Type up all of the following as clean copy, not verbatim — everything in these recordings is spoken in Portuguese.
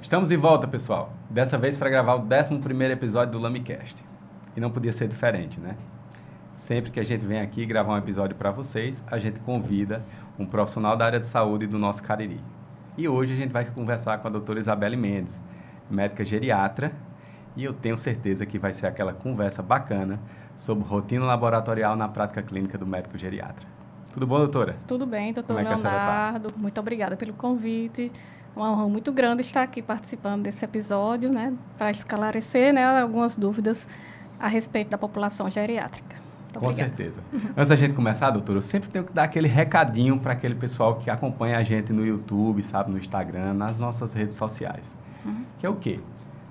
Estamos de volta, pessoal. Dessa vez para gravar o 11º episódio do LamiCast. E não podia ser diferente, né? Sempre que a gente vem aqui gravar um episódio para vocês, a gente convida um profissional da área de saúde do nosso Cariri. E hoje a gente vai conversar com a doutora Isabelle Mendes, médica geriatra, e eu tenho certeza que vai ser aquela conversa bacana sobre rotina laboratorial na prática clínica do médico geriatra. Tudo bom, doutora? Tudo bem, doutor Como é que Leonardo. Muito obrigada pelo convite. Uma honra muito grande estar aqui participando desse episódio, né, para esclarecer, né, algumas dúvidas a respeito da população geriátrica. Muito Com obrigada. certeza. Antes da gente começar, doutora, eu sempre tenho que dar aquele recadinho para aquele pessoal que acompanha a gente no YouTube, sabe, no Instagram, nas nossas redes sociais. Que é o quê?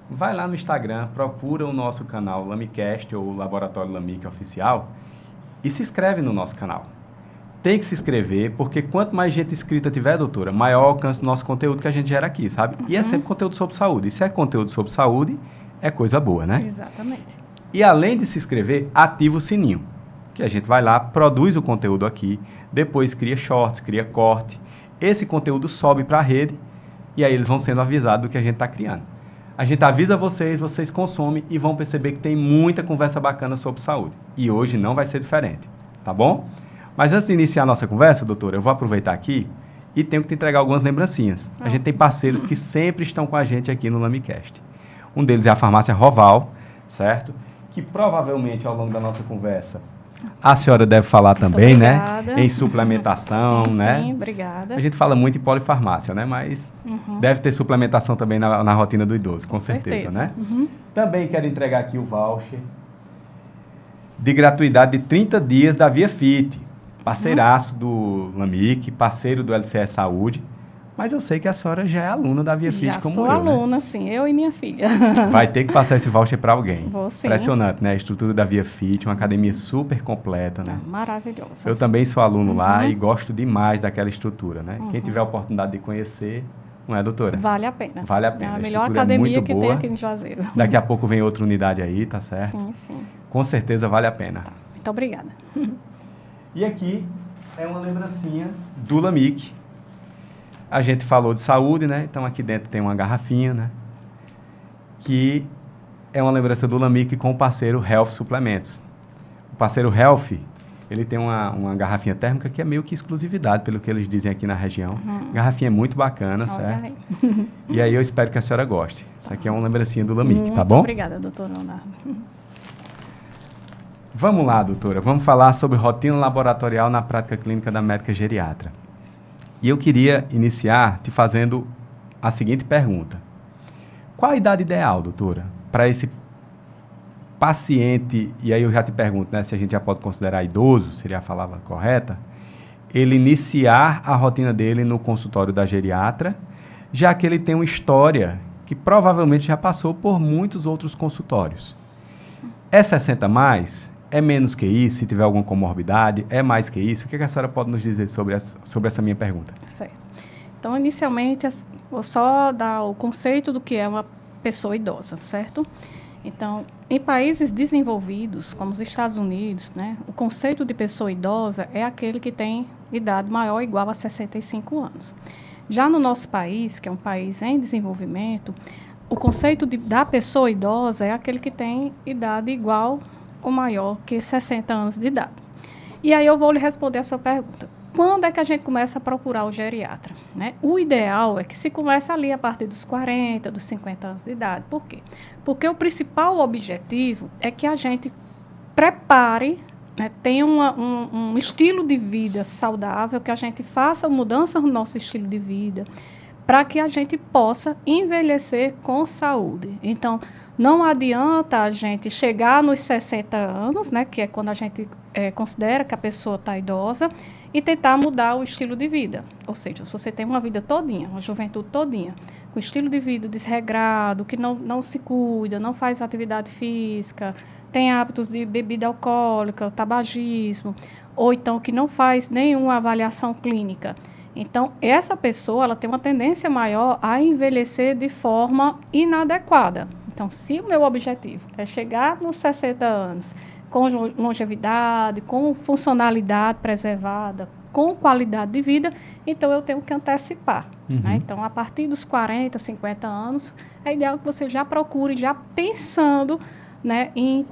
Vai lá no Instagram, procura o nosso canal LamiCast ou Laboratório Lamic Oficial e se inscreve no nosso canal. Tem que se inscrever, porque quanto mais gente inscrita tiver, doutora, maior alcance do nosso conteúdo que a gente gera aqui, sabe? E é sempre conteúdo sobre saúde. E se é conteúdo sobre saúde, é coisa boa, né? Exatamente. E além de se inscrever, ativa o sininho, que a gente vai lá, produz o conteúdo aqui, depois cria shorts, cria corte. Esse conteúdo sobe para a rede e aí eles vão sendo avisados do que a gente está criando. A gente avisa vocês, vocês consomem e vão perceber que tem muita conversa bacana sobre saúde. E hoje não vai ser diferente, tá bom? Mas antes de iniciar a nossa conversa, doutora, eu vou aproveitar aqui e tenho que te entregar algumas lembrancinhas. A gente tem parceiros que sempre estão com a gente aqui no LamiCast. Um deles é a farmácia Roval, certo? Que provavelmente ao longo da nossa conversa a senhora deve falar também, né? Em suplementação, sim, né? Sim, obrigada. A gente fala muito em polifarmácia, né? Mas deve ter suplementação também na rotina do idoso, com certeza, né? Também quero entregar aqui o voucher de gratuidade de 30 dias da Via Fit. Parceiraço do Lamic, parceiro do LCE Saúde. Mas eu sei que a senhora já é aluna da Via Fit como eu, Já sou aluna, né? sim, eu e minha filha. Vai ter que passar esse voucher para alguém. Vou sim. Impressionante, né? A estrutura da Via Fit, uma academia super completa, né? Maravilhosa. Eu também sou aluno lá e gosto demais daquela estrutura, né? Quem tiver a oportunidade de conhecer, não é, doutora? Vale a pena. Vale a pena. É a A melhor estrutura academia é muito que boa. tem aqui em Juazeiro. Daqui a pouco vem outra unidade aí, tá certo? Sim, sim. Com certeza vale a pena. Tá. Muito obrigada. E aqui é uma lembrancinha do Lamic. A gente falou de saúde, né? Então aqui dentro tem uma garrafinha, né? Que é uma lembrança do Lamic com o parceiro Health Suplementos. O parceiro Health, ele tem uma garrafinha térmica que é meio que exclusividade, pelo que eles dizem aqui na região. Garrafinha muito bacana, Olha certo? aí. E aí eu espero que a senhora goste. Isso aqui é uma lembrancinha do Lamic, tá bom? Muito obrigada, doutor Leonardo. Vamos lá, doutora. Vamos falar sobre rotina laboratorial na prática clínica da médica geriatra. E eu queria iniciar te fazendo a seguinte pergunta. Qual a idade ideal, doutora, para esse paciente, e aí eu já te pergunto, né, se a gente já pode considerar idoso, seria a palavra correta, ele iniciar a rotina dele no consultório da geriatra, já que ele tem uma história que provavelmente já passou por muitos outros consultórios. É 60 mais? É menos que isso? Se tiver alguma comorbidade? É mais que isso? O que a senhora pode nos dizer sobre essa minha pergunta? Certo. Então, inicialmente, vou só dar o conceito do que é uma pessoa idosa, certo? Então, em países desenvolvidos, como os Estados Unidos, né, o conceito de pessoa idosa é aquele que tem idade maior ou igual a 65 anos. Já no nosso país, que é um país em desenvolvimento, o conceito da pessoa idosa é aquele que tem idade igual ou maior que 60 anos de idade. E aí eu vou lhe responder a sua pergunta. Quando é que a gente começa a procurar o geriatra, né? O ideal é que se comece ali a partir dos 40, dos 50 anos de idade. Por quê? Porque o principal objetivo é que a gente prepare, né, tenha um estilo de vida saudável, que a gente faça mudanças no nosso estilo de vida, para que a gente possa envelhecer com saúde. Então, não adianta a gente chegar nos 60 anos, né, que é quando a gente considera que a pessoa está idosa, e tentar mudar o estilo de vida. Ou seja, se você tem uma vida todinha, uma juventude todinha, com estilo de vida desregrado, que não se cuida, não faz atividade física, tem hábitos de bebida alcoólica, tabagismo, ou então que não faz nenhuma avaliação clínica. Então, essa pessoa ela tem uma tendência maior a envelhecer de forma inadequada. Então, se o meu objetivo é chegar nos 60 anos com longevidade, com funcionalidade preservada, com qualidade de vida, então eu tenho que antecipar. Uhum. Né? Então, a partir dos 40, 50 anos, é ideal que você já procure, já pensando, né, em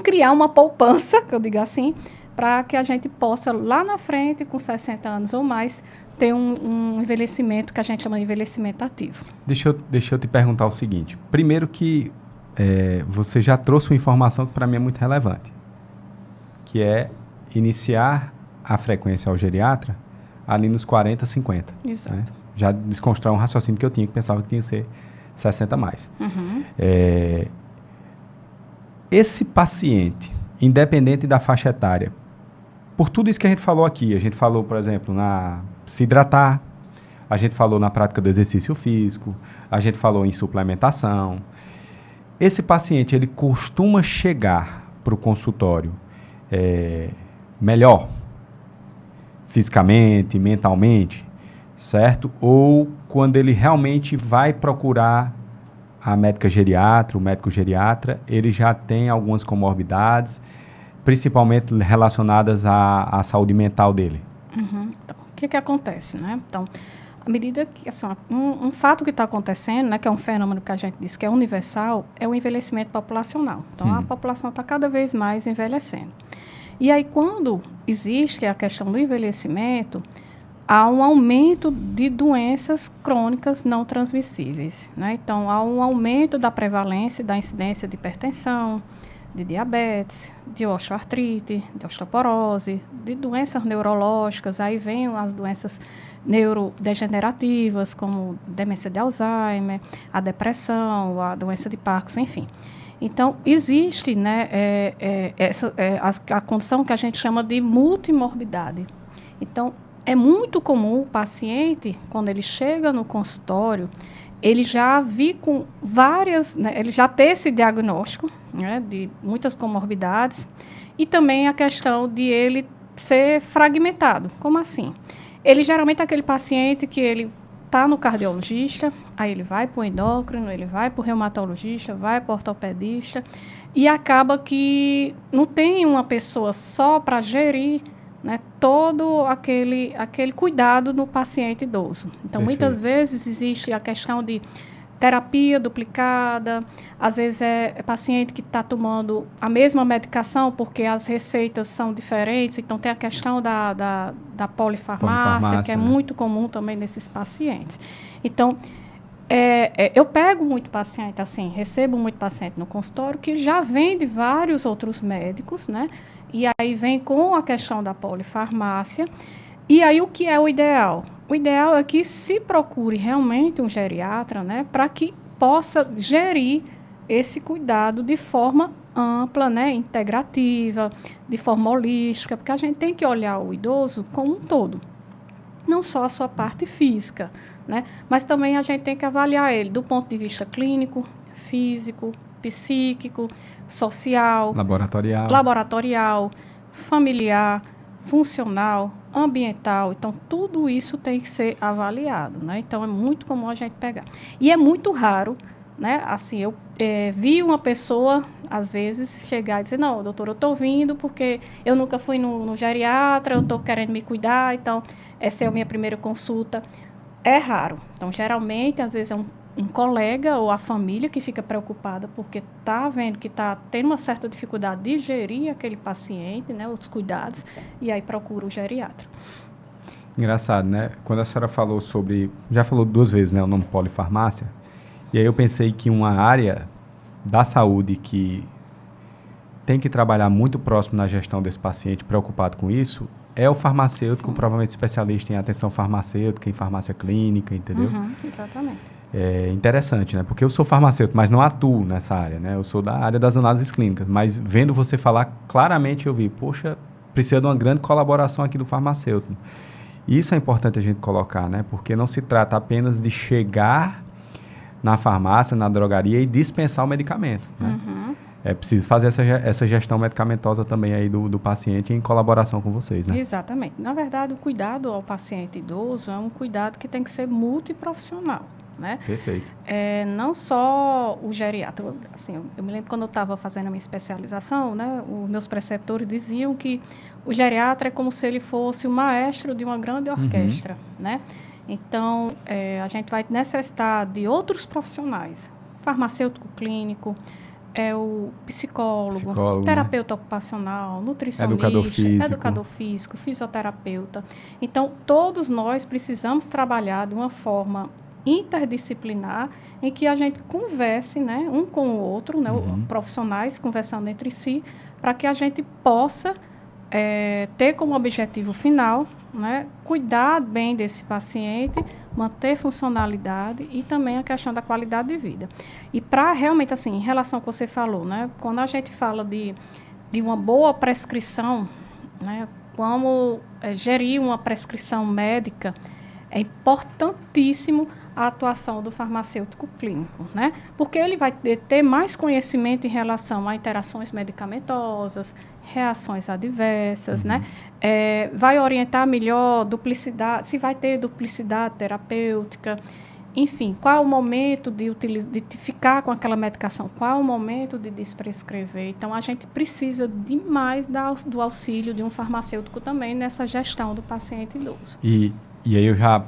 criar uma poupança, que eu digo assim, para que a gente possa, lá na frente, com 60 anos ou mais, ter um envelhecimento que a gente chama de envelhecimento ativo. Deixa eu te perguntar o seguinte. Primeiro que você já trouxe uma informação que para mim é muito relevante, que é iniciar a frequência ao geriatra ali nos 40, 50. Exato. Né? Já desconstruir um raciocínio que eu tinha, que pensava que tinha que ser 60 mais. Uhum. Esse paciente, independente da faixa etária, por tudo isso que a gente falou aqui, a gente falou, por exemplo, na se hidratar, a gente falou na prática do exercício físico, a gente falou em suplementação. Esse paciente, ele costuma chegar para o consultório melhor, fisicamente, mentalmente, certo? Ou quando ele realmente vai procurar a médica geriatra, o médico geriatra, ele já tem algumas comorbidades, principalmente relacionadas à saúde mental dele. Uhum. Então, o que acontece, né? Então, à medida que, assim, um fato que está acontecendo, né, que é um fenômeno que a gente diz que é universal, é o envelhecimento populacional. Então, a população está cada vez mais envelhecendo. E aí, quando existe a questão do envelhecimento, há um aumento de doenças crônicas não transmissíveis, né? Então, há um aumento da prevalência, da incidência de hipertensão, de diabetes, de osteoartrite, de osteoporose, de doenças neurológicas. Aí vem as doenças neurodegenerativas, como demência de Alzheimer, a depressão, a doença de Parkinson, enfim. Então, existe, né, a condição que a gente chama de multimorbidade. Então, é muito comum o paciente, quando ele chega no consultório, ele já vir com várias, né, ele já ter esse diagnóstico, né, de muitas comorbidades, e também a questão de ele ser fragmentado. Como assim? Ele geralmente é aquele paciente que ele está no cardiologista, aí ele vai para o endócrino, ele vai para o reumatologista, vai para o ortopedista, e acaba que não tem uma pessoa só para gerir, né, todo aquele cuidado no paciente idoso. Então, Perfeito. Muitas vezes existe a questão de terapia duplicada, às vezes é paciente que está tomando a mesma medicação porque as receitas são diferentes, então tem a questão da polifarmácia, que é, né, muito comum também nesses pacientes. Então, eu pego muito paciente, assim, recebo muito paciente no consultório que já vem de vários outros médicos, né? E aí vem com a questão da polifarmácia. E aí o que é o ideal? O ideal é que se procure realmente um geriatra, né, para que possa gerir esse cuidado de forma ampla, né, integrativa, de forma holística, porque a gente tem que olhar o idoso como um todo, não só a sua parte física, né, mas também a gente tem que avaliar ele do ponto de vista clínico, físico, psíquico, social, laboratorial, familiar, funcional, ambiental. Então, tudo isso tem que ser avaliado, né? Então, é muito comum a gente pegar. E é muito raro, né? Assim, eu vi uma pessoa, às vezes, chegar e dizer, não, doutor, eu estou vindo porque eu nunca fui no geriatra, eu estou querendo me cuidar, então, essa é a minha primeira consulta. É raro. Então, geralmente, às vezes, é um colega ou a família que fica preocupada porque está vendo que está tendo uma certa dificuldade de gerir aquele paciente, né, os cuidados, e aí procura o geriatra. Engraçado, né? Quando a senhora falou sobre... Já falou 2 vezes, né, o nome polifarmácia. E aí eu pensei que uma área da saúde que tem que trabalhar muito próximo na gestão desse paciente preocupado com isso é o farmacêutico, provavelmente especialista em atenção farmacêutica, em farmácia clínica, entendeu? Uhum, exatamente. É interessante, né? Porque eu sou farmacêutico, mas não atuo nessa área, né? Eu sou da área das análises clínicas, mas vendo você falar, claramente eu vi, poxa, precisa de uma grande colaboração aqui do farmacêutico. E isso é importante a gente colocar, né? Porque não se trata apenas de chegar na farmácia, na drogaria e dispensar o medicamento, né? Uhum. É preciso fazer essa gestão medicamentosa também aí do paciente em colaboração com vocês, né? Exatamente. Na verdade, o cuidado ao paciente idoso é um cuidado que tem que ser multiprofissional. né? Perfeito. Não só o geriatra. Assim, eu me lembro quando eu estava fazendo a minha especialização, né? Os meus preceptores diziam que o geriatra é como se ele fosse o maestro de uma grande orquestra, né? Então, a gente vai necessitar de outros profissionais, farmacêutico clínico, o psicólogo, terapeuta, né? Ocupacional, nutricionista, educador físico, fisioterapeuta. Então, todos nós precisamos trabalhar de uma forma interdisciplinar, em que a gente converse, né, um com o outro, né, profissionais conversando entre si, para que a gente possa ter como objetivo final, né, cuidar bem desse paciente, manter funcionalidade e também a questão da qualidade de vida. E para realmente, assim, em relação ao que você falou, né, quando a gente fala de uma boa prescrição, né, como gerir uma prescrição médica, é importantíssimo a atuação do farmacêutico clínico, né? Porque ele vai ter mais conhecimento em relação a interações medicamentosas, reações adversas, né? Vai orientar melhor duplicidade, se vai ter duplicidade terapêutica, enfim, qual o momento de ficar com aquela medicação, qual o momento de desprescrever. Então, a gente precisa demais do auxílio de um farmacêutico também nessa gestão do paciente idoso. E aí eu já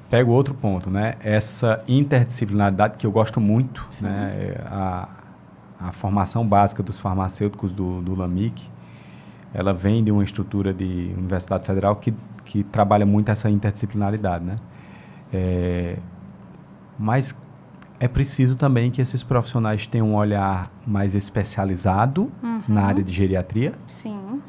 pego outro ponto, né? Essa interdisciplinaridade que eu gosto muito, né? A formação básica dos farmacêuticos do LAMIC, ela vem de uma estrutura de Universidade Federal que trabalha muito essa interdisciplinaridade, né? Mas é preciso também que esses profissionais tenham um olhar mais especializado na área de geriatria. Sim,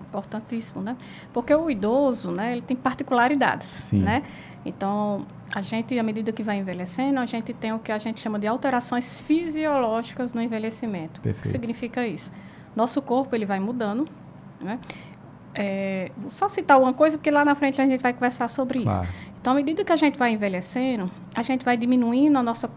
importantíssimo, né? Porque o idoso, né, ele tem particularidades, Sim. Né? Então, a gente, à medida que vai envelhecendo, a gente tem o que a gente chama de alterações fisiológicas no envelhecimento. Perfeito. O que significa isso? Nosso corpo, ele vai mudando, né? Vou só citar uma coisa, porque lá na frente a gente vai conversar sobre isso. Então, à medida que a gente vai envelhecendo, a gente vai diminuindo a nossa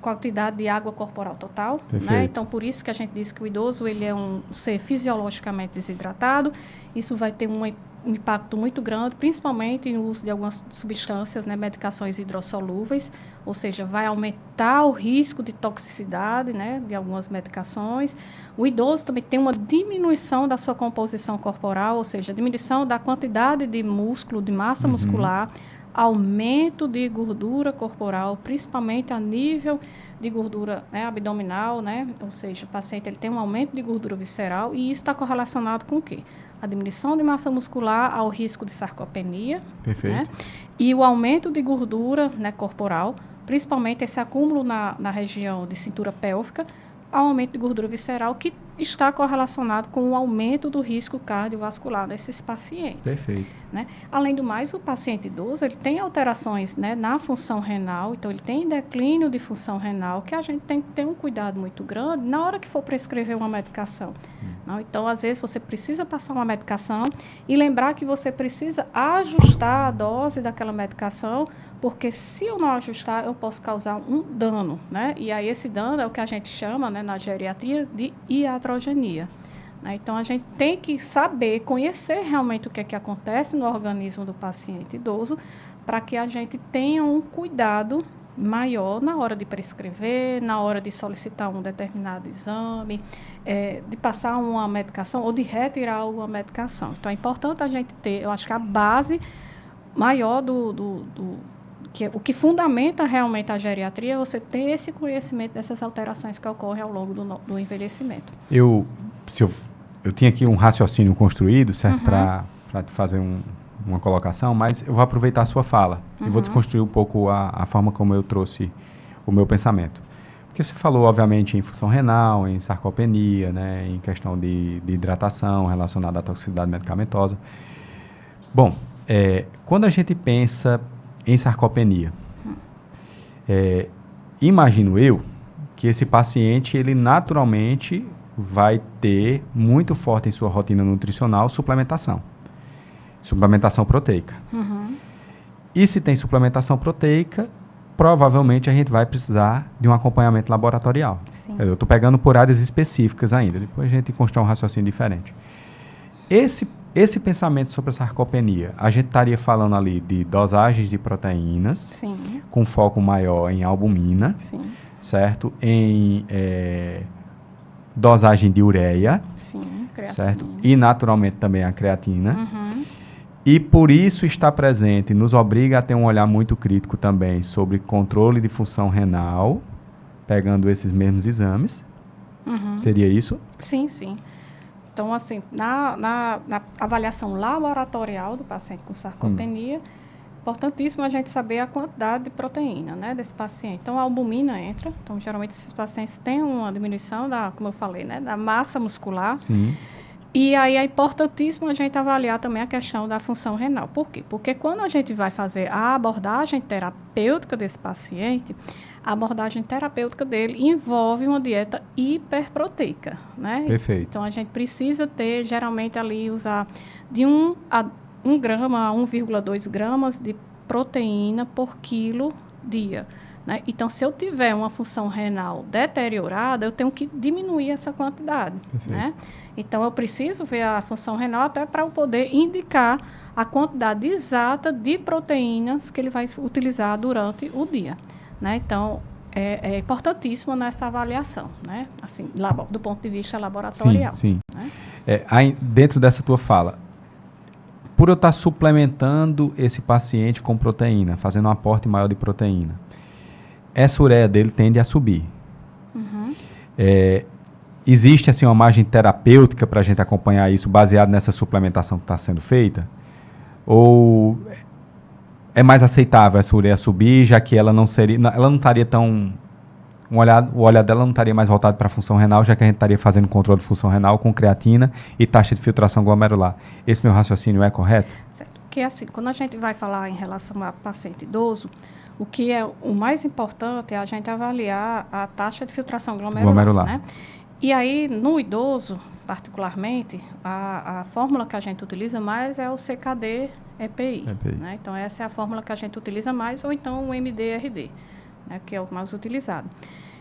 quantidade de água corporal total, né? Então, por isso que a gente diz que o idoso ele é um ser fisiologicamente desidratado. Isso vai ter um impacto muito grande, principalmente no uso de algumas substâncias, né, medicações hidrossolúveis, ou seja, vai aumentar o risco de toxicidade, né, de algumas medicações. O idoso também tem uma diminuição da sua composição corporal, ou seja, diminuição da quantidade de músculo, de massa muscular, aumento de gordura corporal, principalmente a nível de gordura, né, abdominal, né, ou seja, o paciente ele tem um aumento de gordura visceral e isso está correlacionado com o quê? A diminuição de massa muscular ao risco de sarcopenia. Perfeito. Né, e o aumento de gordura, né, corporal, principalmente esse acúmulo na região de cintura pélvica, ao aumento de gordura visceral, que está correlacionado com o aumento do risco cardiovascular desses pacientes. Perfeito. Né? Além do mais, o paciente idoso ele tem alterações, né, na função renal, então ele tem declínio de função renal, que a gente tem que ter um cuidado muito grande na hora que for prescrever uma medicação. Não? Então, às vezes, você precisa passar uma medicação e lembrar que você precisa ajustar a dose daquela medicação, porque se eu não ajustar, eu posso causar um dano, né? E aí esse dano é o que a gente chama, né, na geriatria de iatrogenia. Né? Então, a gente tem que saber, conhecer realmente o que é que acontece no organismo do paciente idoso, para que a gente tenha um cuidado maior na hora de prescrever, na hora de solicitar um determinado exame, de passar uma medicação ou de retirar uma medicação. Então, é importante a gente ter, eu acho que a base maior o que fundamenta realmente a geriatria é você ter esse conhecimento dessas alterações que ocorrem ao longo do envelhecimento. Eu tinha aqui um raciocínio construído, certo, para te fazer uma colocação, mas eu vou aproveitar a sua fala e vou desconstruir um pouco a forma como eu trouxe o meu pensamento. Porque você falou, obviamente, em função renal, em sarcopenia, né, em questão de hidratação relacionada à toxicidade medicamentosa. Bom, quando a gente pensa em sarcopenia, imagino eu que esse paciente, ele naturalmente vai ter muito forte em sua rotina nutricional suplementação proteica. E se tem suplementação proteica, provavelmente a gente vai precisar de um acompanhamento laboratorial. Sim. Eu estou pegando por áreas específicas ainda, depois a gente constrói um raciocínio diferente. esse pensamento sobre a sarcopenia, a gente estaria falando ali de dosagens de proteínas, Sim. com foco maior em albumina, Sim. certo? Em dosagem de ureia, Sim, creatina. certo? E naturalmente também a creatina. Uhum. E por isso está presente, nos obriga a ter um olhar muito crítico também sobre controle de função renal, pegando esses mesmos exames. Uhum. Seria isso? Sim, sim. Então, assim, na avaliação laboratorial do paciente com sarcopenia, importantíssimo a gente saber a quantidade de proteína, né, desse paciente. Então, a albumina entra. Então, geralmente, esses pacientes têm uma diminuição da, como eu falei, né, da massa muscular. Sim. E aí é importantíssimo a gente avaliar também a questão da função renal. Por quê? Porque quando a gente vai fazer a abordagem terapêutica desse paciente, a abordagem terapêutica dele envolve uma dieta hiperproteica, né? Perfeito. Então, a gente precisa ter, geralmente, ali, usar de 1 grama a 1,2 gramas de proteína por quilo dia, né? Então, se eu tiver uma função renal deteriorada, eu tenho que diminuir essa quantidade, né? Então, eu preciso ver a função renal até para eu poder indicar a quantidade exata de proteínas que ele vai utilizar durante o dia, né? Então, é importantíssimo nessa avaliação, né? Assim, do ponto de vista laboratorial. Sim, sim. Né? Aí, dentro dessa tua fala, por eu estar suplementando esse paciente com proteína, fazendo um aporte maior de proteína, essa ureia dele tende a subir. Uhum. Existe assim uma margem terapêutica para a gente acompanhar isso baseado nessa suplementação que está sendo feita? Ou é mais aceitável essa ureia subir, já que ela não estaria tão... o olhar dela não estaria mais voltado para a função renal, já que a gente estaria fazendo controle de função renal com creatina e taxa de filtração glomerular. Esse meu raciocínio é correto? Certo. Porque assim, quando a gente vai falar em relação a paciente idoso, o que é o mais importante é a gente avaliar a taxa de filtração glomerular. Né? E aí, no idoso, particularmente, a fórmula que a gente utiliza mais é o CKD-EPI. Né? Então, essa é a fórmula que a gente utiliza mais, ou então o MDRD, né? Que é o mais utilizado.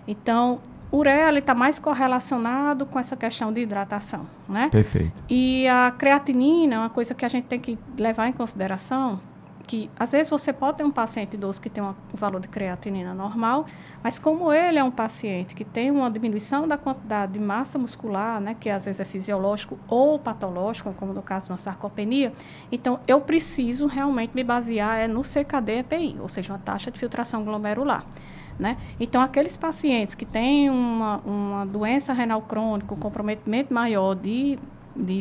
Então, o ureia está mais correlacionado com essa questão de hidratação. Né? Perfeito. E a creatinina é uma coisa que a gente tem que levar em consideração, que às vezes você pode ter um paciente idoso que tem um valor de creatinina normal, mas como ele é um paciente que tem uma diminuição da quantidade de massa muscular, né, que às vezes é fisiológico ou patológico, como no caso de uma sarcopenia, então eu preciso realmente me basear no CKD-EPI, ou seja, uma taxa de filtração glomerular. Né? Então, aqueles pacientes que têm uma doença renal crônica, um comprometimento maior de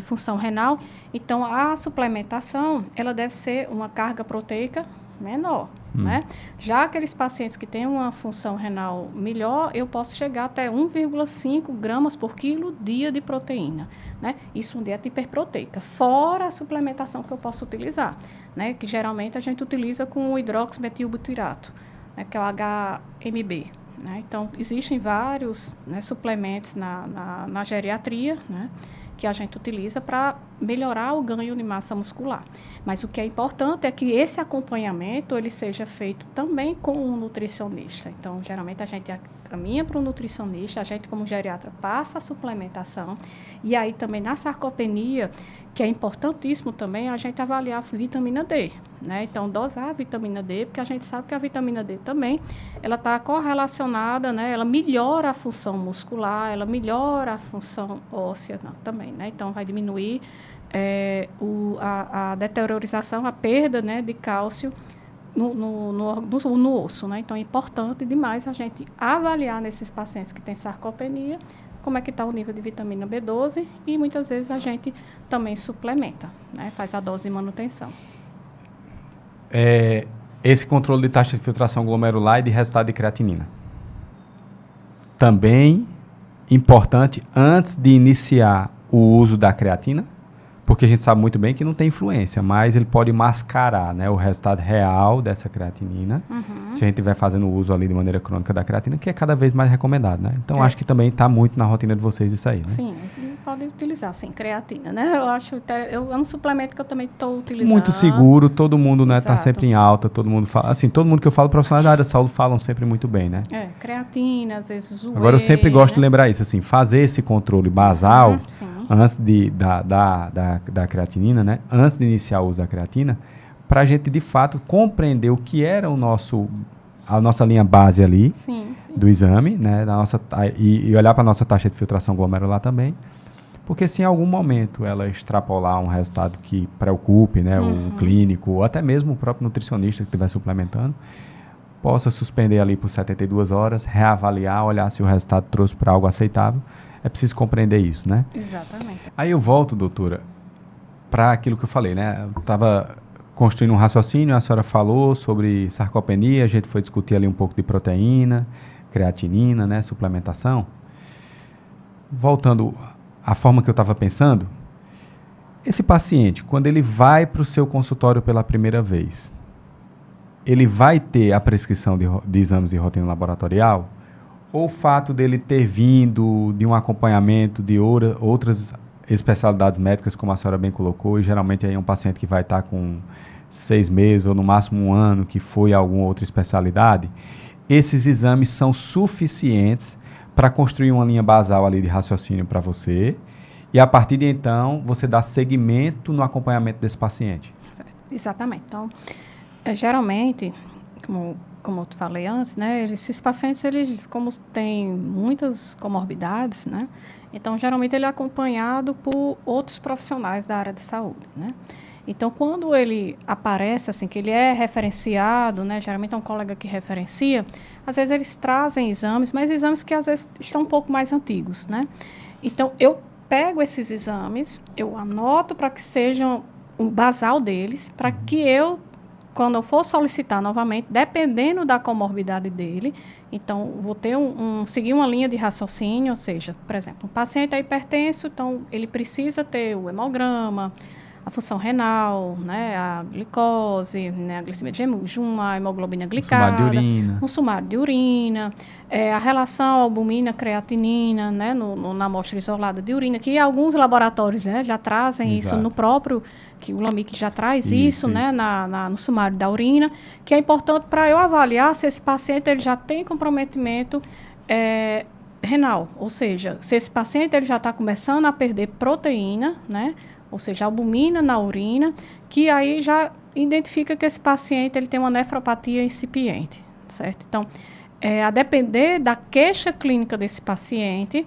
função renal, então a suplementação ela deve ser uma carga proteica menor. Né? Já aqueles pacientes que têm uma função renal melhor, eu posso chegar até 1,5 gramas por quilo dia de proteína. Né? Isso é uma dieta hiperproteica, fora a suplementação que eu posso utilizar, né? Que geralmente a gente utiliza com o hidroximetilbutirato, né? Que é o HMB. Né? Então, existem vários, né, suplementos na geriatria, né, que a gente utiliza para melhorar o ganho de massa muscular. Mas o que é importante é que esse acompanhamento ele seja feito também com um nutricionista. Então, geralmente a gente caminha para um nutricionista, a gente como geriatra passa a suplementação, e aí também na sarcopenia, que é importantíssimo também a gente avaliar a vitamina D, né? Então, dosar a vitamina D, porque a gente sabe que a vitamina D também, ela está correlacionada, né? Ela melhora a função muscular, ela melhora a função óssea também, né? Então, vai diminuir a deteriorização, a perda, né, de cálcio no osso, né? Então, é importante demais a gente avaliar nesses pacientes que têm sarcopenia como é que está o nível de vitamina B12 e muitas vezes a gente também suplementa, né? Faz a dose de manutenção. Esse controle de taxa de filtração glomerular e de resultado de creatinina. Também importante antes de iniciar o uso da creatina, porque a gente sabe muito bem que não tem influência, mas ele pode mascarar, né, o resultado real dessa creatinina, se a gente estiver fazendo uso ali de maneira crônica da creatina, que é cada vez mais recomendado, né? Então, acho que também está muito na rotina de vocês isso aí, né? Sim, pode utilizar, sim, creatina, né? É um suplemento que eu também estou utilizando. Muito seguro, todo mundo, né, tá Exato. sempre em alta, todo mundo fala, assim, todo mundo que eu falo, profissionais da área de saúde falam sempre muito bem, né? Creatina, às vezes whey, Agora eu sempre gosto de né? lembrar isso, assim, fazer esse controle basal Sim. antes da creatinina, né? Antes de iniciar o uso da creatina, para a gente de fato compreender o que era a nossa linha base ali Sim. do exame, né? E olhar para a nossa taxa de filtração glomerular também. Porque se em algum momento ela extrapolar um resultado que preocupe, né, o clínico, ou até mesmo o próprio nutricionista que estiver suplementando, possa suspender ali por 72 horas, reavaliar, olhar se o resultado trouxe para algo aceitável. É preciso compreender isso, né? Exatamente. Aí eu volto, doutora, para aquilo que eu falei, né? Eu estava construindo um raciocínio, a senhora falou sobre sarcopenia, a gente foi discutir ali um pouco de proteína, creatinina, né, suplementação. Voltando à forma que eu estava pensando, esse paciente, quando ele vai para o seu consultório pela primeira vez, ele vai ter a prescrição de exames de rotina laboratorial? Ou o fato dele ter vindo de um acompanhamento de outras especialidades médicas, como a senhora bem colocou, e geralmente aí é um paciente que vai estar com 6 meses ou no máximo um ano, que foi a alguma outra especialidade, esses exames são suficientes para construir uma linha basal ali de raciocínio para você, e a partir de então você dá seguimento no acompanhamento desse paciente. Certo. Exatamente. Então, geralmente, como eu te falei antes, né, esses pacientes, eles, como têm muitas comorbidades, né, então, geralmente, ele é acompanhado por outros profissionais da área de saúde, né. Então, quando ele aparece, assim, que ele é referenciado, né, geralmente é um colega que referencia, às vezes eles trazem exames, mas exames que às vezes estão um pouco mais antigos, né. Então, eu pego esses exames, eu anoto para que sejam um basal deles, para que eu, quando eu for solicitar novamente, dependendo da comorbidade dele, então, vou ter seguir uma linha de raciocínio, ou seja, por exemplo, um paciente é hipertenso, então, ele precisa ter o hemograma, a função renal, né, a glicose, né, a glicemia de jejum, a hemoglobina glicada, um sumário de urina, a relação albumina-creatinina, né, na amostra isolada de urina, que alguns laboratórios, né, já trazem isso no próprio, que o LAMIC já traz isso. Né, no sumário da urina, que é importante para eu avaliar se esse paciente ele já tem comprometimento renal, ou seja, se esse paciente ele já está começando a perder proteína, né, ou seja, albumina na urina, que aí já identifica que esse paciente ele tem uma nefropatia incipiente, certo? Então, a depender da queixa clínica desse paciente,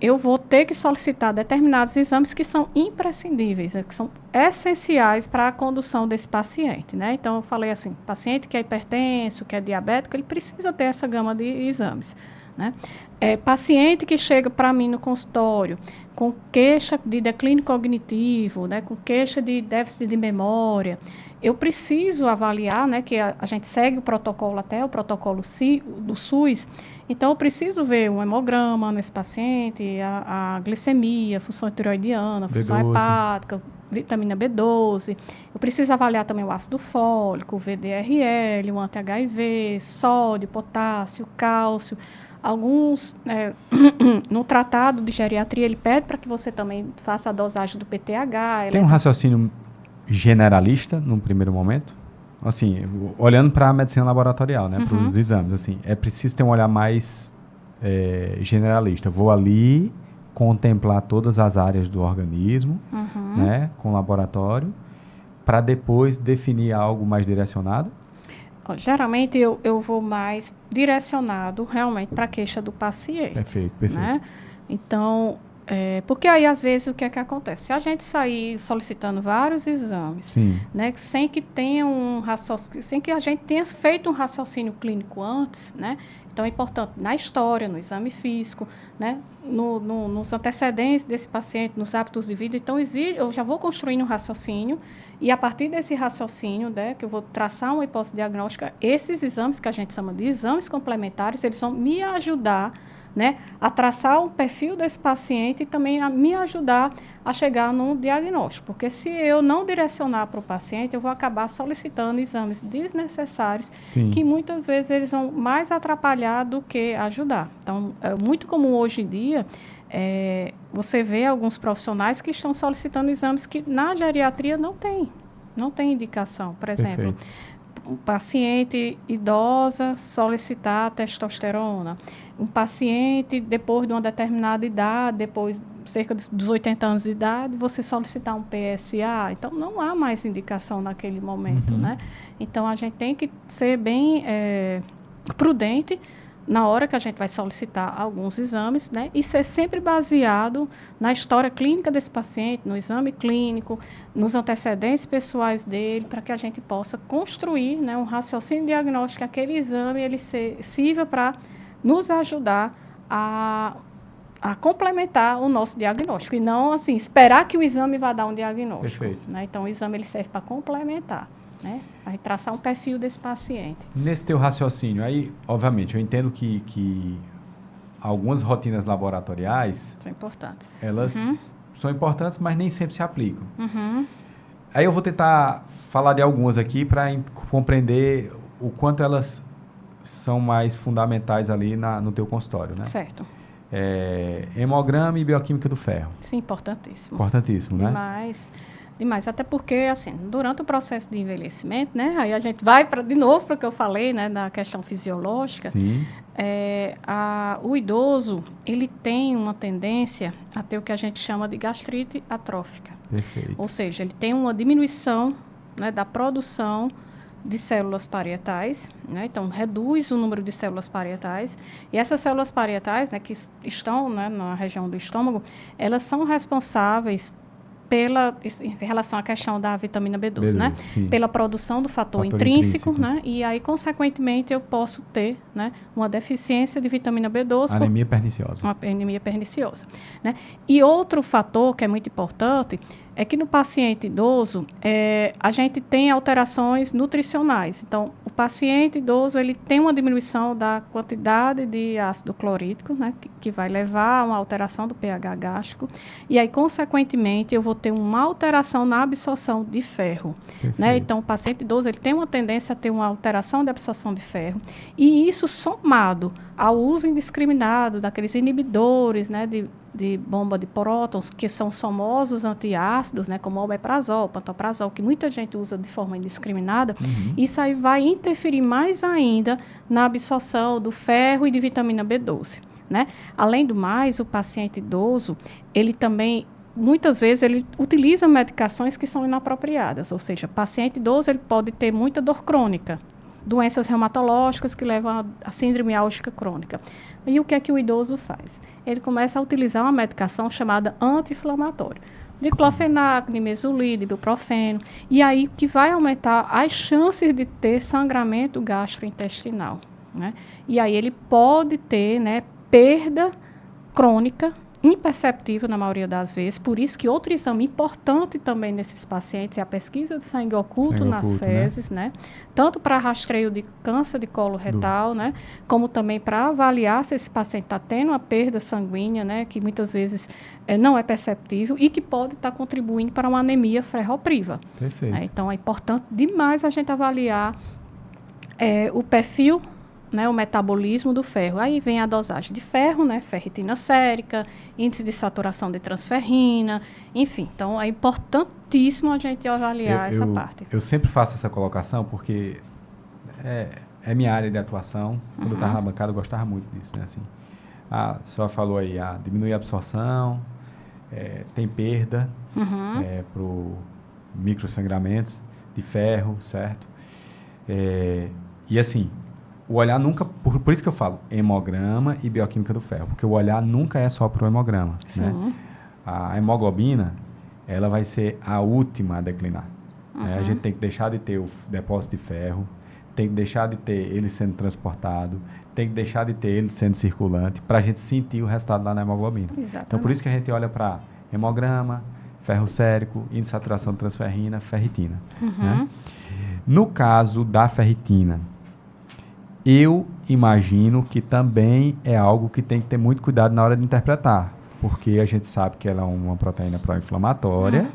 eu vou ter que solicitar determinados exames que são imprescindíveis, que são essenciais para a condução desse paciente, né? Então, eu falei assim, paciente que é hipertenso, que é diabético, ele precisa ter essa gama de exames, né? Paciente que chega para mim no consultório com queixa de declínio cognitivo, né, com queixa de déficit de memória, eu preciso avaliar, né, que a gente segue o protocolo até o protocolo do SUS, então eu preciso ver um hemograma nesse paciente, a glicemia, função tiroidiana, função hepática, vitamina B12, eu preciso avaliar também o ácido fólico, o VDRL, o anti-HIV, sódio, potássio, cálcio. Alguns, no tratado de geriatria, ele pede para que você também faça a dosagem do PTH. Tem um raciocínio generalista, num primeiro momento? Assim, olhando para a medicina laboratorial, né, para os exames, assim, é preciso ter um olhar mais generalista. Vou ali contemplar todas as áreas do organismo, né, com o laboratório, para depois definir algo mais direcionado? Geralmente eu vou mais direcionado realmente para a queixa do paciente. Perfeito. Né? Então, porque aí às vezes o que é que acontece? Se a gente sair solicitando vários exames, né, sem que tenha sem que a gente tenha feito um raciocínio clínico antes, né? Então é importante na história, no exame físico, né, nos antecedentes desse paciente, nos hábitos de vida. Então eu já vou construindo um raciocínio e a partir desse raciocínio, né, que eu vou traçar uma hipótese diagnóstica, esses exames que a gente chama de exames complementares, eles vão me ajudar, né, a traçar o perfil desse paciente e também a me ajudar a chegar num diagnóstico. Porque se eu não direcionar para o paciente, eu vou acabar solicitando exames desnecessários, que muitas vezes eles vão mais atrapalhar do que ajudar. Então, é muito comum hoje em dia você vê alguns profissionais que estão solicitando exames que na geriatria não tem indicação. Por exemplo, Perfeito. um paciente idosa solicitar testosterona, um paciente depois de uma determinada idade, depois cerca dos 80 anos de idade, você solicitar um PSA. Então, não há mais indicação naquele momento, né? Então, a gente tem que ser bem prudente na hora que a gente vai solicitar alguns exames, né? E ser sempre baseado na história clínica desse paciente, no exame clínico, nos antecedentes pessoais dele, para que a gente possa construir, né, um raciocínio diagnóstico, aquele exame ele sirva para nos ajudar a complementar o nosso diagnóstico. E não, assim, esperar que o exame vá dar um diagnóstico. Perfeito. Né? Então, o exame ele serve para complementar. Né? Vai traçar um perfil desse paciente. Nesse teu raciocínio, aí, obviamente, eu entendo que algumas rotinas laboratoriais... São importantes. Elas são importantes, mas nem sempre se aplicam. Uhum. Aí eu vou tentar falar de algumas aqui para compreender o quanto elas são mais fundamentais ali no teu consultório, né? Certo. Hemograma e bioquímica do ferro. Sim, importantíssimo. Importantíssimo, né? Demais, até porque, assim, durante o processo de envelhecimento, né, aí a gente vai de novo para o que eu falei, né, da questão fisiológica. Sim. O idoso, ele tem uma tendência a ter o que a gente chama de gastrite atrófica. Perfeito. Ou seja, ele tem uma diminuição, né, da produção de células parietais, né, então reduz o número de células parietais, e essas células parietais, né, que estão, né, na região do estômago, elas são responsáveis em relação à questão da vitamina B12, né? Pela produção do fator intrínseco, né? E aí, consequentemente, eu posso ter, né, uma deficiência de vitamina B12. Anemia perniciosa. Uma anemia perniciosa, né? E outro fator que é muito importante é que no paciente idoso, a gente tem alterações nutricionais. Então, o paciente idoso, ele tem uma diminuição da quantidade de ácido clorídrico, né, que vai levar a uma alteração do pH gástrico. E aí, consequentemente, eu vou ter uma alteração na absorção de ferro. Né? Então, o paciente idoso, ele tem uma tendência a ter uma alteração de absorção de ferro. E isso somado ao uso indiscriminado daqueles inibidores, né, de bomba de prótons, que são os famosos antiácidos, né, como o omeprazol, o pantoprazol, que muita gente usa de forma indiscriminada, isso aí vai interferir mais ainda na absorção do ferro e de vitamina B12. Né? Além do mais, o paciente idoso, ele também, muitas vezes, ele utiliza medicações que são inapropriadas, ou seja, o paciente idoso ele pode ter muita dor crônica, doenças reumatológicas que levam à síndrome álgica crônica. E o que é que o idoso faz? Ele começa a utilizar uma medicação chamada anti-inflamatória. Diclofenac, nimesulide, ibuprofeno. E aí que vai aumentar as chances de ter sangramento gastrointestinal. Né? E aí ele pode ter, né, perda crônica, imperceptível na maioria das vezes, por isso que outro exame importante também nesses pacientes é a pesquisa de sangue oculto nas fezes, né? Tanto para rastreio de câncer de colo retal, né? Como também para avaliar se esse paciente está tendo uma perda sanguínea, né? Que muitas vezes não é perceptível e que pode estar contribuindo para uma anemia ferropriva. Perfeito. Então, é importante demais a gente avaliar o perfil, né, o metabolismo do ferro. Aí vem a dosagem de ferro, né, ferritina sérica, índice de saturação de transferrina, enfim. Então, é importantíssimo a gente avaliar essa parte. Eu sempre faço essa colocação porque é minha área de atuação. Quando eu estava na bancada, eu gostava muito disso. Né, assim, a senhora falou aí, diminuir a absorção, tem perda para microsangramentos de ferro, certo? E assim, o olhar nunca, por isso que eu falo hemograma e bioquímica do ferro, porque o olhar nunca é só para o hemograma. Né? A hemoglobina, ela vai ser a última a declinar. Né? A gente tem que deixar de ter o depósito de ferro, tem que deixar de ter ele sendo transportado, tem que deixar de ter ele sendo circulante, para a gente sentir o resultado lá na hemoglobina. Exatamente. Então, por isso que a gente olha para hemograma, ferro sérico, índice de saturação de transferrina, ferritina. Né? No caso da ferritina, eu imagino que também é algo que tem que ter muito cuidado na hora de interpretar, porque a gente sabe que ela é uma proteína pró-inflamatória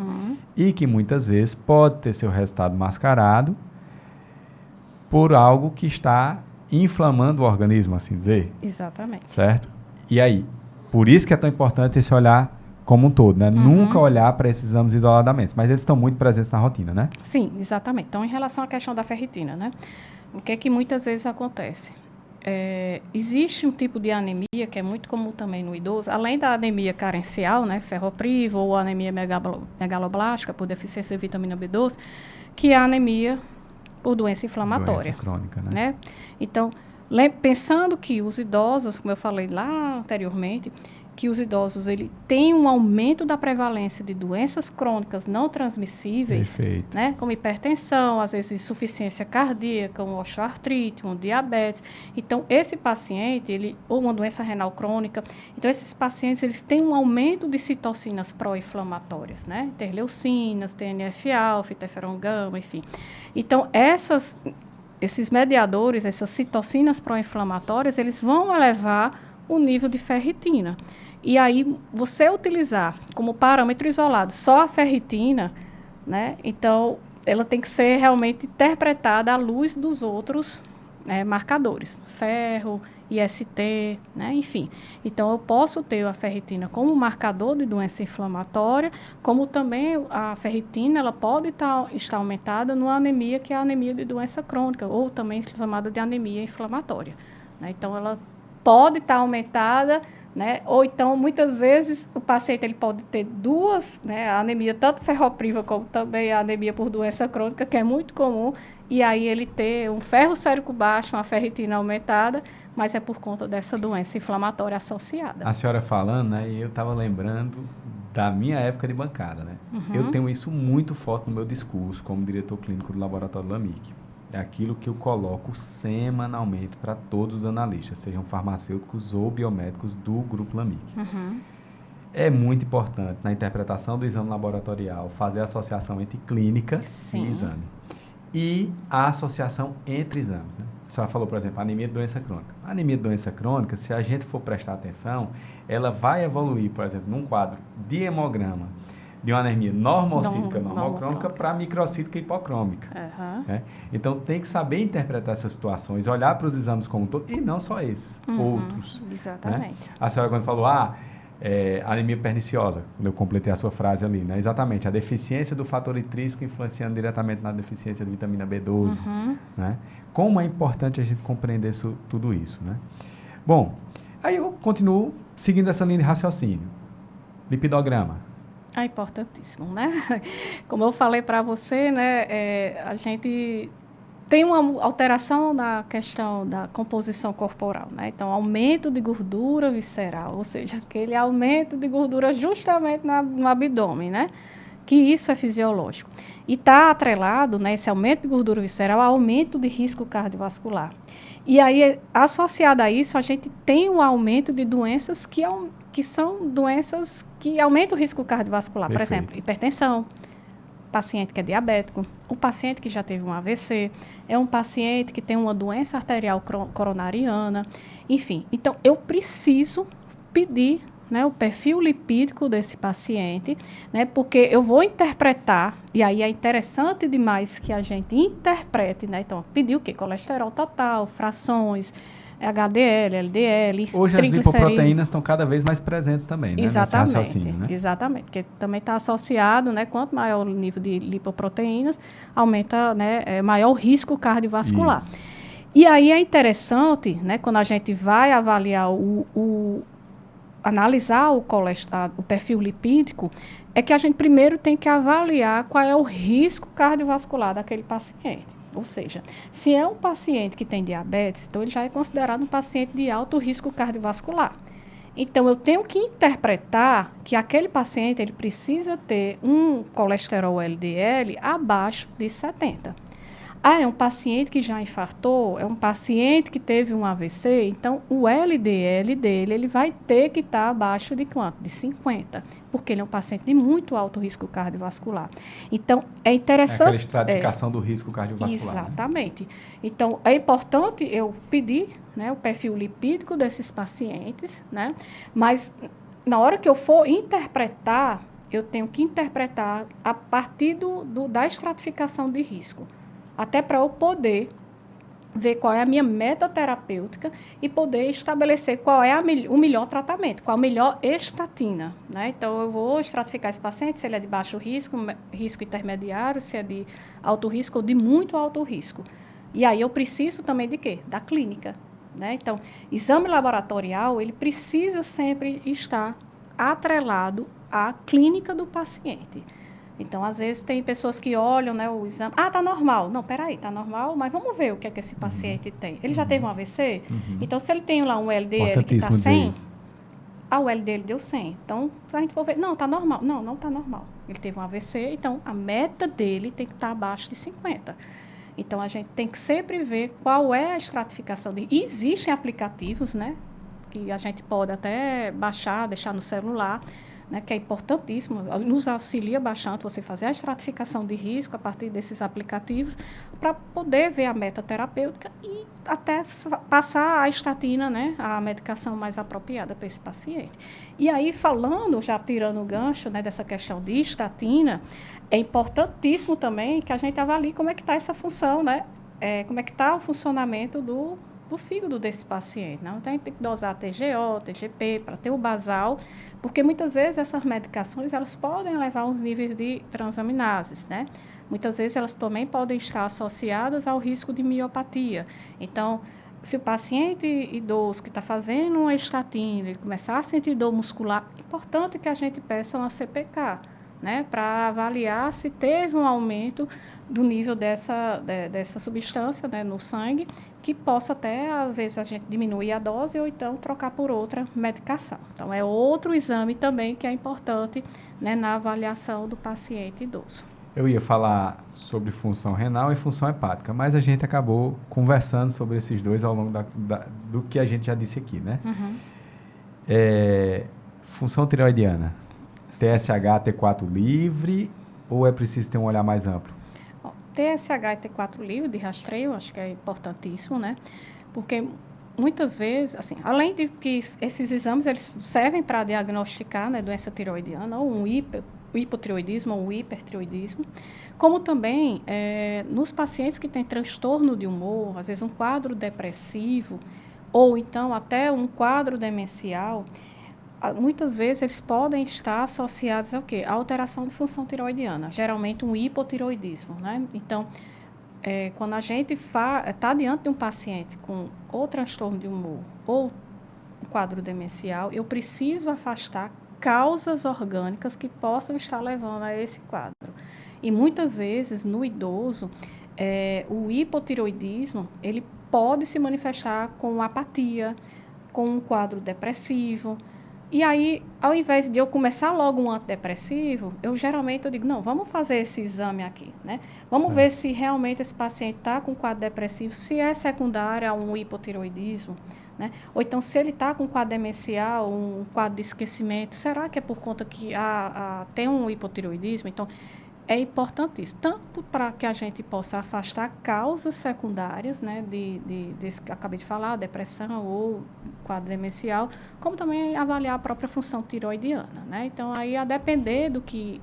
e que muitas vezes pode ter seu resultado mascarado por algo que está inflamando o organismo, assim dizer. Exatamente. Certo? E aí, por isso que é tão importante esse olhar como um todo, né? Nunca olhar para esses exames isoladamente, mas eles estão muito presentes na rotina, né? Sim, exatamente. Então, em relação à questão da ferritina, né? O que é que muitas vezes acontece? Existe um tipo de anemia que é muito comum também no idoso, além da anemia carencial, né, ferropriva ou anemia megaloblástica por deficiência de vitamina B12, que é a anemia por doença inflamatória. Doença crônica, né? Então, pensando que os idosos, como eu falei lá anteriormente, que os idosos ele têm um aumento da prevalência de doenças crônicas não transmissíveis, né, como hipertensão, às vezes insuficiência cardíaca, uma osteoartrite, um diabetes. Então, esse paciente, ou uma doença renal crônica, então esses pacientes eles têm um aumento de citocinas pró-inflamatórias, né, interleucinas, TNF-alfa, interferon gama, enfim. Então, esses mediadores, essas citocinas pró-inflamatórias, eles vão elevar o nível de ferritina. E aí, você utilizar como parâmetro isolado só a ferritina, né? Então, ela tem que ser realmente interpretada à luz dos outros marcadores. Ferro, IST, né? Enfim. Então, eu posso ter a ferritina como marcador de doença inflamatória, como também a ferritina ela pode estar aumentada numa anemia, que é a anemia de doença crônica, ou também chamada de anemia inflamatória. Né? Então, ela pode estar aumentada, né? Ou então, muitas vezes, o paciente ele pode ter duas, né? A anemia tanto ferropriva como também a anemia por doença crônica, que é muito comum, e aí ele ter um ferro sérico baixo, uma ferritina aumentada, mas é por conta dessa doença inflamatória associada. A senhora falando, né? E eu estava lembrando da minha época de bancada, né? Eu tenho isso muito forte no meu discurso como diretor clínico do Laboratório Lamic. É aquilo que eu coloco semanalmente para todos os analistas, sejam farmacêuticos ou biomédicos do Grupo Lamic. É muito importante na interpretação do exame laboratorial fazer a associação entre clínica e exame. E a associação entre exames. Né? A senhora falou, por exemplo, anemia de doença crônica. A anemia de doença crônica, se a gente for prestar atenção, ela vai evoluir, por exemplo, num quadro de hemograma, de uma anemia normocítica normocrômica para microcítica hipocrômica. Né? Então, tem que saber interpretar essas situações, olhar para os exames como um todo, e não só esses, outros. Exatamente. Né? A senhora, quando falou, anemia perniciosa, quando eu completei a sua frase ali, né? Exatamente, a deficiência do fator intrínseco influenciando diretamente na deficiência de vitamina B12. Né? Como é importante a gente compreender tudo isso. Né? Bom, aí eu continuo seguindo essa linha de raciocínio. Lipidograma. É importantíssimo, né? Como eu falei para você, né, a gente tem uma alteração na questão da composição corporal, né? Então, aumento de gordura visceral, ou seja, aquele aumento de gordura justamente no abdômen, né? Que isso é fisiológico. E está atrelado, né, esse aumento de gordura visceral ao aumento de risco cardiovascular. E aí, associado a isso, a gente tem um aumento de doenças que são doenças que aumentam o risco cardiovascular. Perfeito. Por exemplo, hipertensão, paciente que é diabético, o paciente que já teve um AVC, é um paciente que tem uma doença arterial coronariana, enfim. Então, eu preciso pedir, né, o perfil lipídico desse paciente, né, porque eu vou interpretar, e aí é interessante demais que a gente interprete, né, então, pedir o quê? Colesterol total, frações, HDL, LDL, hoje as lipoproteínas estão cada vez mais presentes também, né? Exatamente, né? Exatamente, porque também está associado, né, quanto maior o nível de lipoproteínas, aumenta, né, maior o risco cardiovascular. Isso. E aí é interessante, né, quando a gente vai avaliar analisar o perfil lipídico, é que a gente primeiro tem que avaliar qual é o risco cardiovascular daquele paciente. Ou seja, se é um paciente que tem diabetes, então ele já é considerado um paciente de alto risco cardiovascular. Então, eu tenho que interpretar que aquele paciente ele precisa ter um colesterol LDL abaixo de 70. É um paciente que já infartou, é um paciente que teve um AVC, então o LDL dele ele vai ter que estar abaixo de quanto? De 50, porque ele é um paciente de muito alto risco cardiovascular. Então, é interessante... aquela estratificação do risco cardiovascular. Exatamente. Né? Então, é importante eu pedir, né, o perfil lipídico desses pacientes, né, mas na hora que eu for interpretar, eu tenho que interpretar a partir da estratificação de risco. Até para eu poder ver qual é a minha meta terapêutica e poder estabelecer qual é o melhor tratamento, qual a melhor estatina, né? Então, eu vou estratificar esse paciente, se ele é de baixo risco, risco intermediário, se é de alto risco ou de muito alto risco. E aí eu preciso também de quê? Da clínica, né? Então, exame laboratorial, ele precisa sempre estar atrelado à clínica do paciente. Então, às vezes, tem pessoas que olham, né, o exame. Ah, tá normal. Não, peraí, tá normal, mas vamos ver o que é que esse paciente tem. Ele já teve um AVC? Então, se ele tem lá um LDL que está 100, o LDL deu 100. Então, se a gente for ver, não, tá normal. Não, não tá normal. Ele teve um AVC, então a meta dele tem que estar abaixo de 50. Então, a gente tem que sempre ver qual é a estratificação dele. E existem aplicativos, né, que a gente pode até baixar, deixar no celular, né, que é importantíssimo, nos auxilia bastante você fazer a estratificação de risco a partir desses aplicativos para poder ver a meta terapêutica e até passar a estatina, né, a medicação mais apropriada para esse paciente. E aí, falando, já tirando o gancho, né, dessa questão de estatina, é importantíssimo também que a gente avalie como é que está essa função, né, como é que está o funcionamento do fígado desse paciente. Não? Então, a gente tem que dosar TGO, TGP, para ter o basal, porque muitas vezes essas medicações elas podem levar uns níveis de transaminases, né? Muitas vezes elas também podem estar associadas ao risco de miopatia. Então, se o paciente idoso que está fazendo uma estatina, ele começar a sentir dor muscular, é importante que a gente peça uma CPK, né, para avaliar se teve um aumento do nível dessa substância, né, no sangue, que possa até, às vezes, a gente diminuir a dose ou então trocar por outra medicação. Então, é outro exame também que é importante, né, na avaliação do paciente idoso. Eu ia falar sobre função renal e função hepática, mas a gente acabou conversando sobre esses dois ao longo do que a gente já disse aqui, né? Uhum. Função tireoidiana. TSH, T4 livre ou é preciso ter um olhar mais amplo? TSH e T4 livre de rastreio, acho que é importantíssimo, né? Porque muitas vezes, assim, além de que esses exames eles servem para diagnosticar, né, doença tireoidiana, ou um hipotireoidismo ou um hipertireoidismo, como também nos pacientes que têm transtorno de humor, às vezes um quadro depressivo, ou então até um quadro demencial, muitas vezes eles podem estar associados ao quê? A alteração de função tireoidiana, geralmente um hipotireoidismo, né? Então, quando a gente está diante de um paciente com ou transtorno de humor ou um quadro demencial, eu preciso afastar causas orgânicas que possam estar levando a esse quadro. E muitas vezes, no idoso, o hipotireoidismo, ele pode se manifestar com apatia, com um quadro depressivo. E aí, ao invés de eu começar logo um antidepressivo, geralmente digo, não, vamos fazer esse exame aqui, né? Vamos ver se realmente esse paciente está com quadro depressivo, se é secundário a um hipotireoidismo, né? Ou então, se ele está com quadro demencial, um quadro de esquecimento, será que é por conta que tem um hipotireoidismo? Então, é importantíssimo, tanto para que a gente possa afastar causas secundárias, né, desse que eu acabei de falar, depressão ou quadro demencial, como também avaliar a própria função tireoidiana, né? Então, aí, a depender do que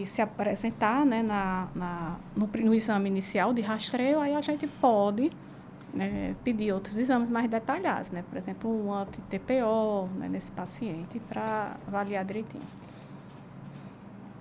se apresentar, né, no exame inicial de rastreio, aí a gente pode, né, pedir outros exames mais detalhados, né? Por exemplo, um anti-TPO, né, nesse paciente, para avaliar direitinho.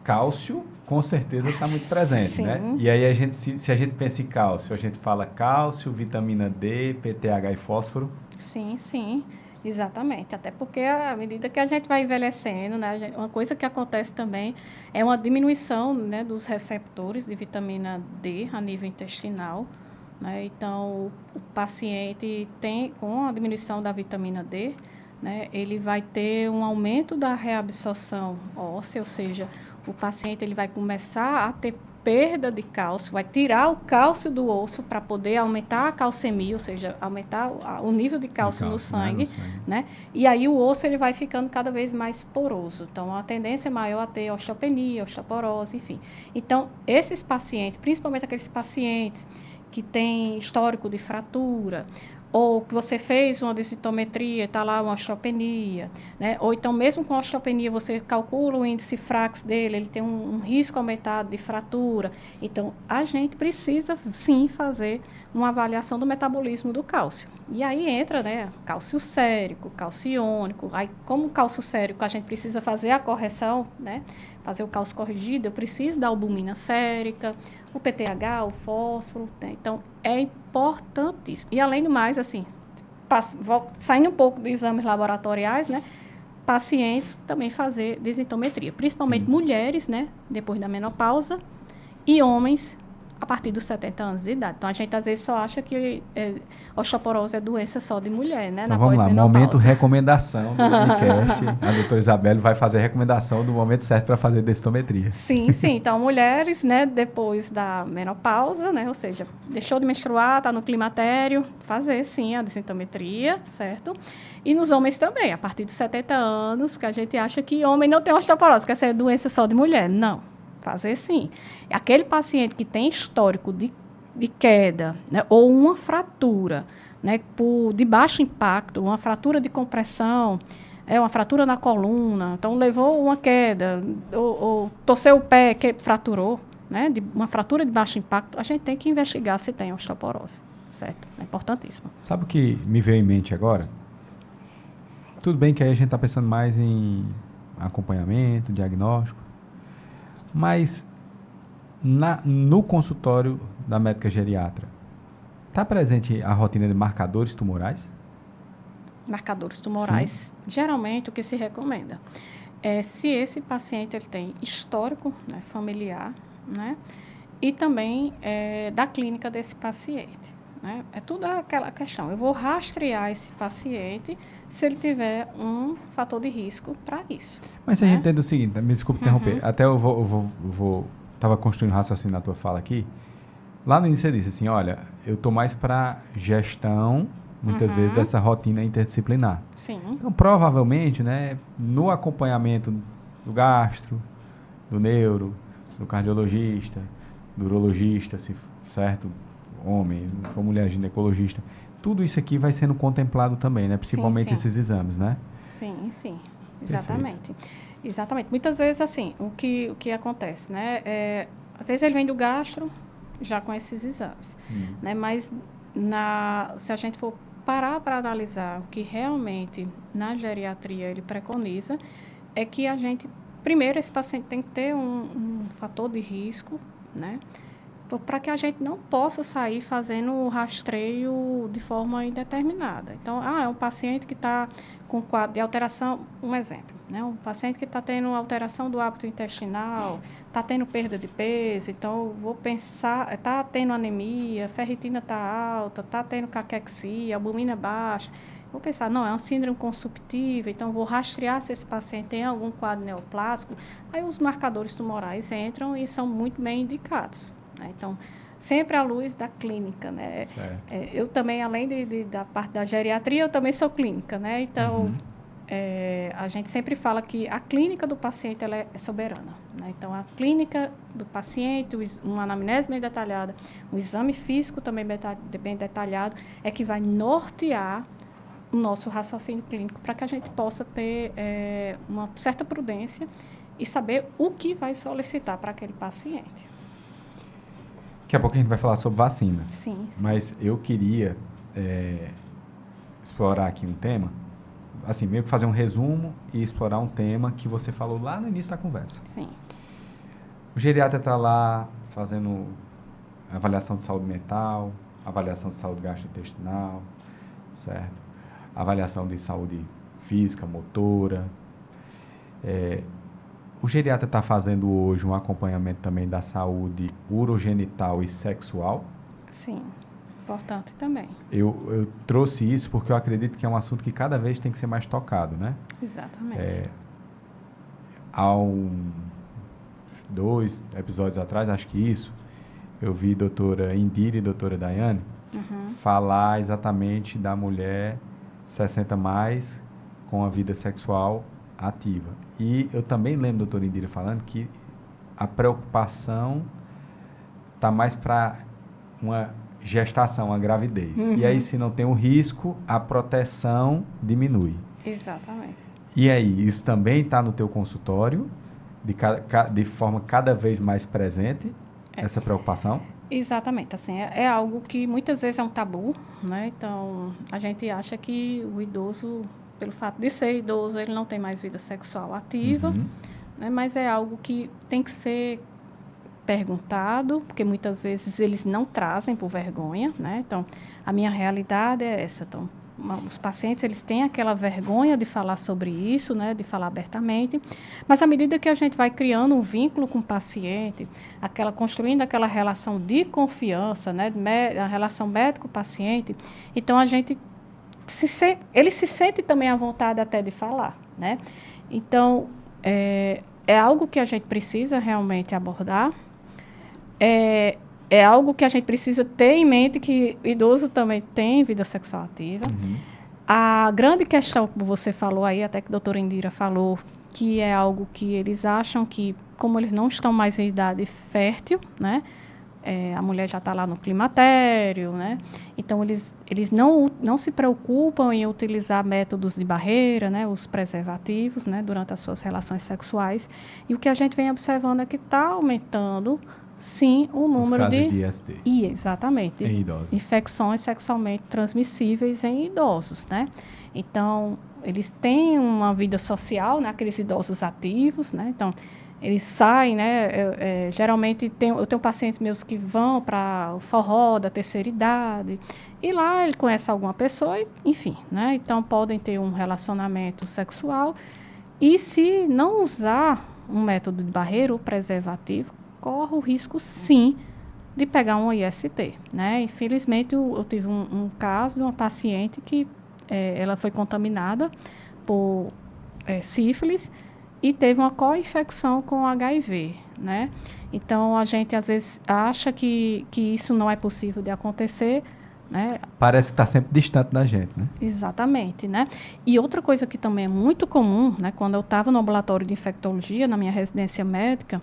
Cálcio, com certeza, está muito presente, Sim. né? E aí, se a gente pensa em cálcio, a gente fala cálcio, vitamina D, PTH e fósforo? Sim, sim, exatamente. Até porque, à medida que a gente vai envelhecendo, né, uma coisa que acontece também é uma diminuição, né, dos receptores de vitamina D a nível intestinal, né? Então, o paciente com a diminuição da vitamina D, né, ele vai ter um aumento da reabsorção óssea, ou seja, o paciente ele vai começar a ter perda de cálcio, vai tirar o cálcio do osso para poder aumentar a calcemia, ou seja, aumentar o nível de cálcio no sangue, né? E aí o osso ele vai ficando cada vez mais poroso. Então, a tendência é maior a ter osteopenia, osteoporose, enfim. Então, esses pacientes, principalmente aqueles pacientes que têm histórico de fratura, ou que você fez uma densitometria, está lá uma osteopenia, né? Ou então, mesmo com osteopenia, você calcula o índice Frax dele, ele tem um risco aumentado de fratura. Então, a gente precisa, sim, fazer uma avaliação do metabolismo do cálcio. E aí entra, né, cálcio sérico, cálcio iônico. Aí, como o cálcio sérico, a gente precisa fazer a correção, né? Fazer o cálcio corrigido, eu preciso da albumina sérica, o PTH, o fósforo, né? Então, é importantíssimo. E, além do mais, assim, saindo um pouco dos exames laboratoriais, né? Pacientes também fazer densitometria, principalmente Sim. mulheres, né? Depois da menopausa, e homens a partir dos 70 anos de idade. Então, a gente às vezes só acha que osteoporose é doença só de mulher, né? Então Na vamos lá, pós-menopausa. momento recomendação do Unicast. A doutora Isabelle vai fazer a recomendação do momento certo para fazer densitometria. Sim, sim. Então, mulheres, né, depois da menopausa, né, ou seja, deixou de menstruar, está no climatério, fazer, sim, a densitometria, certo? E nos homens também, a partir dos 70 anos, que a gente acha que homem não tem osteoporose, que essa é doença só de mulher. Não, fazer sim. Aquele paciente que tem histórico de queda, né, ou uma fratura, né, de baixo impacto, uma fratura de compressão, uma fratura na coluna, então levou uma queda, ou torceu o pé, que fraturou, né, uma fratura de baixo impacto, a gente tem que investigar se tem osteoporose, certo? É importantíssimo. Sabe o que me veio em mente agora? Tudo bem que aí a gente está pensando mais em acompanhamento, diagnóstico, mas no consultório da médica geriatra, está presente a rotina de marcadores tumorais? Marcadores tumorais, geralmente o que se recomenda é se esse paciente ele tem histórico, né, familiar, né, e também da clínica desse paciente. Né? É tudo aquela questão. Eu vou rastrear esse paciente se ele tiver um fator de risco para isso. Mas se né? a gente entende o seguinte, me desculpe interromper, até eu estava construindo um raciocínio na tua fala aqui. Lá no início você disse assim, olha, eu estou mais para gestão, muitas vezes, dessa rotina interdisciplinar. Sim. Então, provavelmente, né, no acompanhamento do gastro, do neuro, do cardiologista, do urologista, certo? Homem, se for mulher, ginecologista, tudo isso aqui vai sendo contemplado também, né? Principalmente sim. esses exames, né? Sim, sim. Exatamente. Exatamente. Muitas vezes, assim, o que acontece, né? Às vezes ele vem do gastro já com esses exames, né? Mas se a gente for parar para analisar o que realmente na geriatria ele preconiza, é que a gente, primeiro, esse paciente tem que ter um fator de risco, né? Para que a gente não possa sair fazendo o rastreio de forma indeterminada. Então, é um paciente que está com quadro de alteração, um exemplo, né? Um paciente que está tendo alteração do hábito intestinal, está tendo perda de peso, então vou pensar, está tendo anemia, ferritina está alta, está tendo caquexia, albumina baixa. Vou pensar, não, é uma síndrome consumptiva, então vou rastrear se esse paciente tem algum quadro neoplásico. Aí os marcadores tumorais entram e são muito bem indicados. Então, sempre à luz da clínica, né? Eu também, além da parte da geriatria, eu também sou clínica, né? Então, a gente sempre fala que a clínica do paciente ela é soberana, né? Então, a clínica do paciente, uma anamnese bem detalhada, um exame físico também bem detalhado, é que vai nortear o nosso raciocínio clínico para que a gente possa ter uma certa prudência e saber o que vai solicitar para aquele paciente. Daqui a pouco a gente vai falar sobre vacinas. Sim. Mas eu queria explorar aqui um tema, assim, meio que fazer um resumo e explorar um tema que você falou lá no início da conversa. Sim. O geriatra está lá fazendo avaliação de saúde mental, avaliação de saúde gastrointestinal, certo? Avaliação de saúde física, motora. O geriatra está fazendo hoje um acompanhamento também da saúde urogenital e sexual? Sim, importante também. Eu trouxe isso porque eu acredito que é um assunto que cada vez tem que ser mais tocado, né? Exatamente. Há 2 episódios atrás, acho que isso, eu vi doutora Indira e doutora Daiane falar exatamente da mulher 60 mais com a vida sexual ativa. E eu também lembro, doutora Indira, falando que a preocupação está mais para uma gestação a gravidez. Uhum. E aí, se não tem o risco, a proteção diminui. Exatamente. E aí, isso também está no teu consultório, de forma cada vez mais presente, essa preocupação? Exatamente, assim, é algo que muitas vezes é um tabu, né? Então, a gente acha que o idoso, pelo fato de ser idoso, ele não tem mais vida sexual ativa, Uhum. né? Mas é algo que tem que ser perguntado, porque muitas vezes eles não trazem por vergonha, né? Então, a minha realidade é essa. Então, os pacientes, eles têm aquela vergonha de falar sobre isso, né? De falar abertamente, mas à medida que a gente vai criando um vínculo com o paciente, construindo aquela relação de confiança, né? A relação médico-paciente, então a gente ele se sente também à vontade até de falar, né? Então, é algo que a gente precisa realmente abordar, é algo que a gente precisa ter em mente que o idoso também tem vida sexual ativa. Uhum. A grande questão, como você falou aí, até que a doutora Indira falou, que é algo que eles acham que, como eles não estão mais em idade fértil, né? A mulher já está lá no climatério, né? Então, eles não se preocupam em utilizar métodos de barreira, né? Os preservativos, né? Durante as suas relações sexuais. E o que a gente vem observando é que está aumentando, sim, o número Os casos de IST. Exatamente. Em idosos. Infecções sexualmente transmissíveis em idosos, né? Então, eles têm uma vida social, né? Aqueles idosos ativos, né? Então, eles saem, né? Geralmente, eu tenho pacientes meus que vão para o forró da terceira idade, e lá ele conhece alguma pessoa, enfim, né? Então, podem ter um relacionamento sexual, e se não usar um método de barreira, o preservativo, corre o risco, sim, de pegar um IST, né? Infelizmente, eu tive um caso de uma paciente que ela foi contaminada por sífilis e teve uma co-infecção com HIV, né? Então, a gente, às vezes, acha que isso não é possível de acontecer, né? Parece que está sempre distante da gente, né? Exatamente, né? E outra coisa que também é muito comum, né? Quando eu estava no ambulatório de infectologia, na minha residência médica,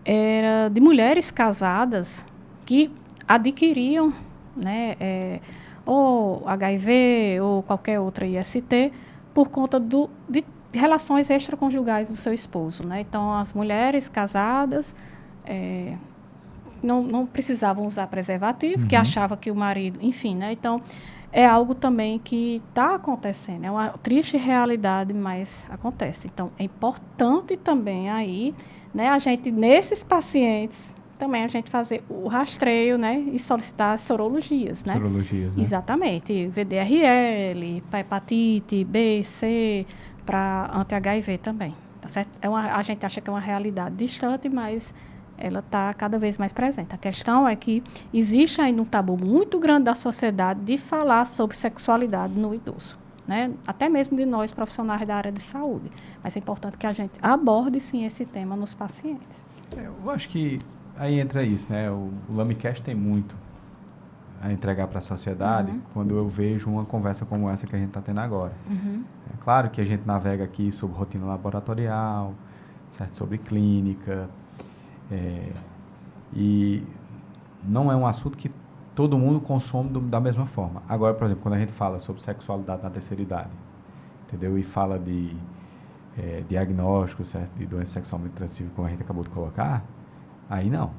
era de mulheres casadas que adquiriam, né, ou HIV ou qualquer outra IST por conta de relações extraconjugais do seu esposo, né? Então, as mulheres casadas não precisavam usar preservativo, que achava que o marido, enfim, né? Então, é algo também que está acontecendo, é uma triste realidade, mas acontece. Então, é importante também aí, né, a gente, nesses pacientes, também a gente fazer o rastreio, né, e solicitar sorologias, né? Sorologias, né? Exatamente, VDRL, para hepatite B, C, para anti-HIV também, tá certo? A gente acha que é uma realidade distante, mas ela está cada vez mais presente. A questão é que existe ainda um tabu muito grande da sociedade de falar sobre sexualidade no idoso, né? Até mesmo de nós, profissionais da área de saúde. Mas é importante que a gente aborde, sim, esse tema nos pacientes. Eu acho que aí entra isso, né? O LamiCast tem muito a entregar para a sociedade quando eu vejo uma conversa como essa que a gente está tendo agora. É claro que a gente navega aqui sobre rotina laboratorial, certo? Sobre clínica, e não é um assunto que todo mundo consome da mesma forma. Agora, por exemplo, quando a gente fala sobre sexualidade na terceira idade, entendeu? E fala de diagnóstico, certo? De doença sexualmente transmissível, como a gente acabou de colocar, aí não.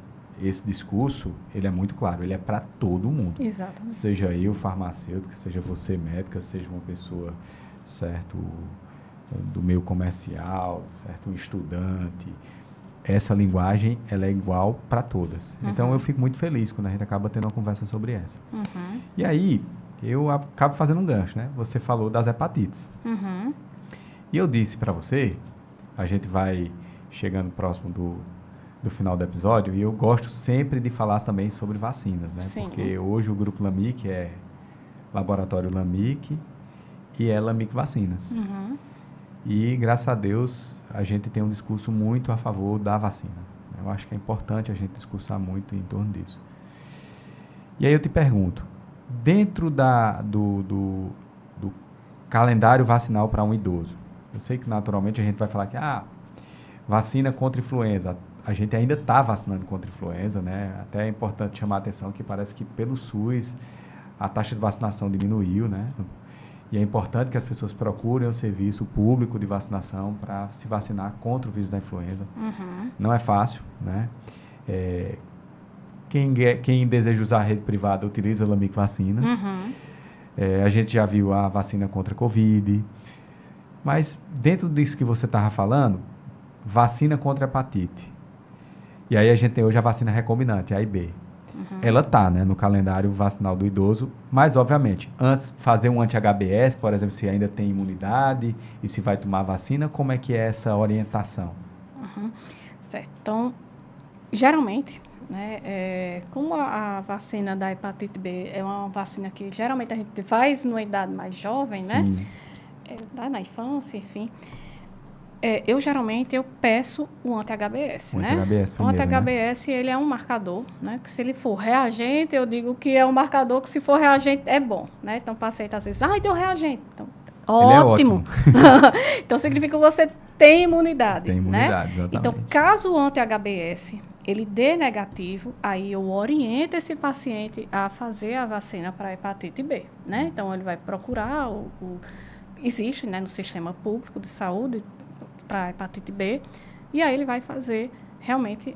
Esse discurso, ele é muito claro, ele é para todo mundo. Exatamente. Seja eu, farmacêutica, seja você, médica, seja uma pessoa, certo, do meio comercial, certo, um estudante. Essa linguagem, ela é igual para todas. Então, eu fico muito feliz quando a gente acaba tendo uma conversa sobre essa. E aí, eu acabo fazendo um gancho, né? Você falou das hepatites. E eu disse para você, a gente vai chegando próximo do final do episódio, e eu gosto sempre de falar também sobre vacinas, né? Sim. Porque hoje o Grupo Lamic é Laboratório Lamic e é Lamic Vacinas. E, graças a Deus, a gente tem um discurso muito a favor da vacina. Eu acho que é importante a gente discursar muito em torno disso. E aí eu te pergunto, dentro do calendário vacinal para um idoso, eu sei que naturalmente a gente vai falar que vacina contra influenza, a gente ainda está vacinando contra a influenza, né? Até é importante chamar a atenção que parece que pelo SUS a taxa de vacinação diminuiu, né? E é importante que as pessoas procurem o serviço público de vacinação para se vacinar contra o vírus da influenza. Não é fácil, né? Quem deseja usar a rede privada utiliza a Lamic Vacinas. A gente já viu a vacina contra a Covid. Mas dentro disso que você estava falando, vacina contra a hepatite. E aí a gente tem hoje a vacina recombinante, A e B. Ela está, né, no calendário vacinal do idoso, mas obviamente, antes fazer um anti-HBS, por exemplo, se ainda tem imunidade e se vai tomar vacina, como é que é essa orientação? Certo. Então, geralmente, né, como a vacina da hepatite B é uma vacina que geralmente a gente faz numa idade mais jovem, né? Na infância, enfim. Eu geralmente peço o anti-HBS, né? Anti-HBS primeiro, o anti-HBS, né? Ele é um marcador, né? Que se ele for reagente, eu digo que é um marcador que se for reagente é bom, né? Então o paciente às vezes, deu reagente. Então, ótimo. Então significa que você tem imunidade, tem imunidade, né? Exatamente. Então, caso o anti-HBS ele dê negativo, aí eu oriento esse paciente a fazer a vacina para hepatite B, né? Então ele vai procurar existe, né, no sistema público de saúde para hepatite B, e aí ele vai fazer realmente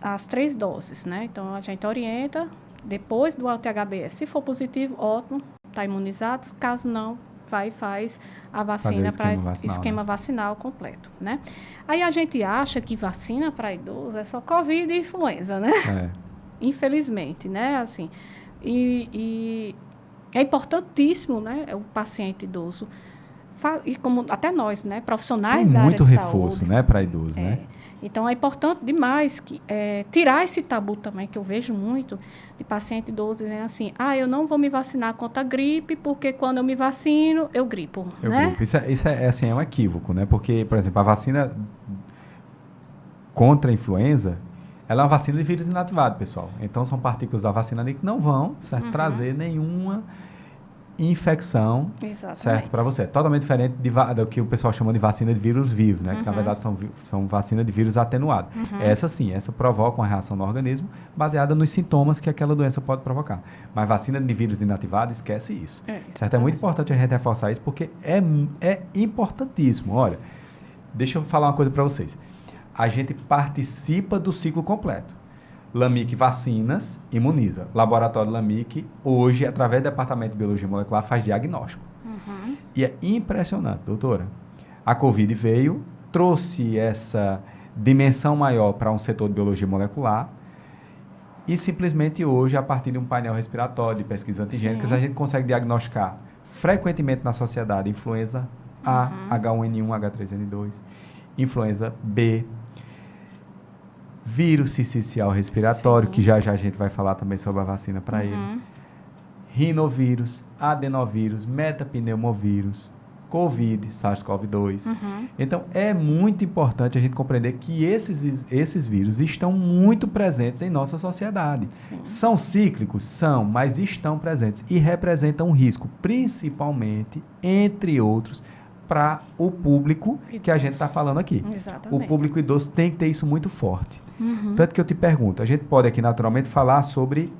as 3 doses, né? Então, a gente orienta, depois do anti-HBS, se for positivo, ótimo, está imunizado, caso não, vai e faz a vacina para esquema vacinal completo, né? Aí a gente acha que vacina para idoso é só Covid e influenza, né? Infelizmente, né? Assim, e é importantíssimo, né, o paciente idoso, e como até nós, né, profissionais da área de saúde. Muito reforço, né, para idoso, né? Então, é importante demais que, tirar esse tabu também, que eu vejo muito, de paciente idoso dizendo assim, eu não vou me vacinar contra a gripe, porque quando eu me vacino, eu gripo, né? Isso é um equívoco, né? Porque, por exemplo, a vacina contra a influenza, ela é uma vacina de vírus inativado, pessoal. Então, são partículas da vacina ali que não vão, certo, trazer nenhuma infecção, certo, para você. É totalmente diferente do que o pessoal chama de vacina de vírus vivos, né? Que, na verdade, são vacina de vírus atenuado. Essa provoca uma reação no organismo baseada nos sintomas que aquela doença pode provocar. Mas vacina de vírus inativado, esquece isso. Certo? É muito importante a gente reforçar isso, porque é importantíssimo. Olha, deixa eu falar uma coisa para vocês. A gente participa do ciclo completo. Lamic Vacinas imuniza. Laboratório Lamic, hoje, através do Departamento de Biologia Molecular, faz diagnóstico. E é impressionante, doutora. A Covid veio, trouxe essa dimensão maior para um setor de biologia molecular e simplesmente hoje, a partir de um painel respiratório, de pesquisas antigênicas, a gente consegue diagnosticar frequentemente na sociedade influenza A, H1N1, H3N2, influenza B, vírus sincicial respiratório, que já a gente vai falar também sobre a vacina para ele, rinovírus, adenovírus, metapneumovírus, Covid, SARS-CoV-2. Então, é muito importante a gente compreender que esses vírus estão muito presentes em nossa sociedade. São cíclicos? São, mas estão presentes e representam um risco, principalmente, entre outros, para o público que a gente está falando aqui. O público idoso tem que ter isso muito forte. Tanto que eu te pergunto, a gente pode aqui naturalmente falar sobre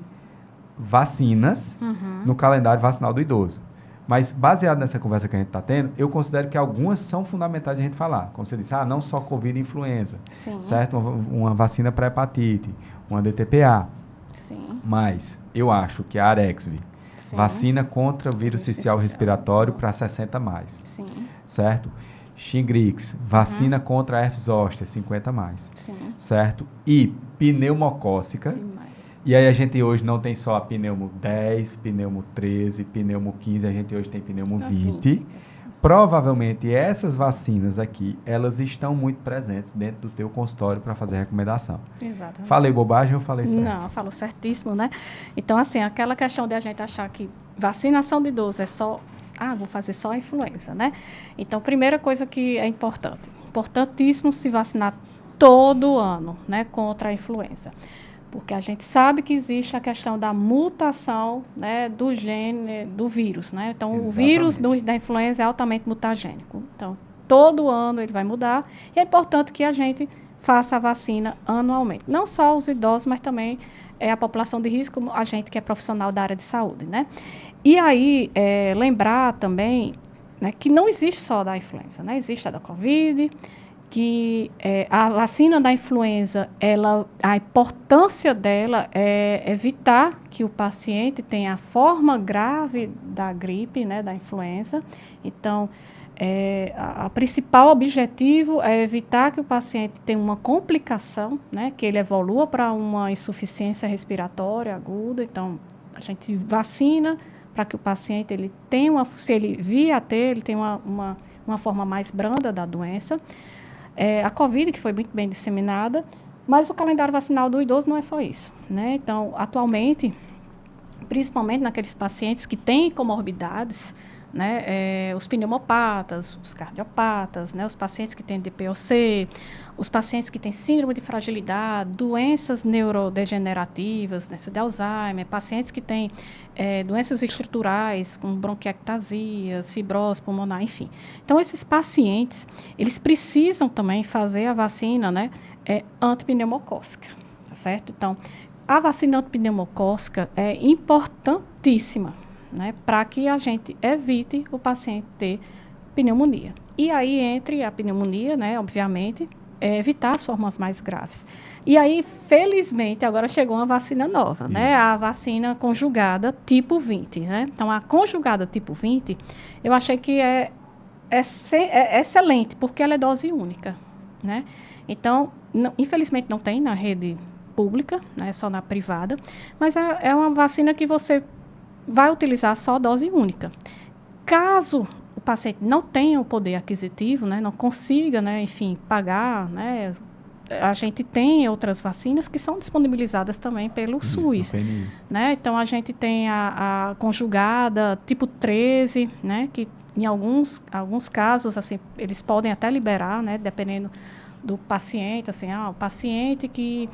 vacinas no calendário vacinal do idoso. Mas, baseado nessa conversa que a gente está tendo, eu considero que algumas são fundamentais a gente falar. Como você disse, não só Covid e influenza, certo? Uma vacina para hepatite, uma DTPA. Mas eu acho que a Arexvy, vacina contra o vírus sincicial respiratório para 60 mais. Certo? Shingrix, vacina contra a herpes zoster, 50 mais. Certo? E pneumocócica. E aí a gente hoje não tem só a pneumo 10, pneumo 13, pneumo 15, a gente hoje tem pneumo 20. Provavelmente essas vacinas aqui, elas estão muito presentes dentro do teu consultório para fazer recomendação. Exatamente. Falei bobagem ou falei certo? Não, falou certíssimo, né? Então, assim, aquela questão de a gente achar que vacinação de idoso é só, vou fazer só a influenza, né? Então, primeira coisa que é importantíssimo se vacinar todo ano, né, contra a influenza. Porque a gente sabe que existe a questão da mutação, né, do gene, do vírus, né? Então, o vírus da influenza é altamente mutagênico. Então, todo ano ele vai mudar. E é importante que a gente faça a vacina anualmente. Não só os idosos, mas também a população de risco, a gente que é profissional da área de saúde, né? E aí, lembrar também, né, que não existe só da influenza, né? Existe a da Covid, que a vacina da influenza, a importância dela é evitar que o paciente tenha a forma grave da gripe, né, da influenza. Então, a principal objetivo é evitar que o paciente tenha uma complicação, né, que ele evolua para uma insuficiência respiratória aguda. Então, a gente vacina para que o paciente ele tenha se ele vir a ter, ele tenha uma forma mais branda da doença. A Covid, que foi muito bem disseminada, mas o calendário vacinal do idoso não é só isso, né? Então, atualmente, principalmente naqueles pacientes que têm comorbidades, né, os pneumopatas, os cardiopatas, né, os pacientes que têm DPOC, os pacientes que têm síndrome de fragilidade, doenças neurodegenerativas, doença de Alzheimer, pacientes que têm doenças estruturais, como bronquiectasias, fibrose pulmonar, enfim. Então, esses pacientes, eles precisam também fazer a vacina, né, antipneumocócica, tá certo? Então, a vacina antipneumocócica é importantíssima, né, para que a gente evite o paciente ter pneumonia. E aí, entre a pneumonia, né, obviamente, evitar as formas mais graves. E aí, felizmente, agora chegou uma vacina nova, né, a vacina conjugada tipo 20, né? Então, a conjugada tipo 20, eu achei que é excelente, porque ela é dose única, né? Então, infelizmente, não tem na rede pública, né, só na privada, mas é uma vacina que você vai utilizar só dose única. Caso o paciente não tenha o poder aquisitivo, né, não consiga, né, enfim, pagar, né, a gente tem outras vacinas que são disponibilizadas também pelo SUS. Né? Então, a gente tem a conjugada tipo 13, né, que em alguns casos, assim, eles podem até liberar, né, dependendo do paciente, assim, o paciente que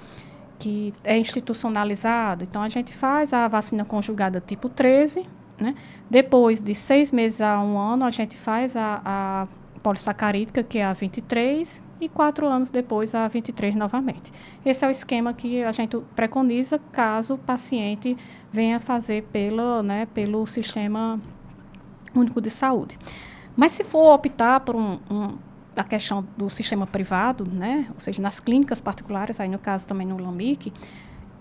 é institucionalizado. Então, a gente faz a vacina conjugada tipo 13, né? Depois de 6 meses a 1 ano, a gente faz a polissacarídica, que é a 23, e 4 anos depois a 23 novamente. Esse é o esquema que a gente preconiza caso o paciente venha fazer pelo Sistema Único de Saúde. Mas se for optar por a questão do sistema privado, né, ou seja, nas clínicas particulares, aí no caso também no LAMIC,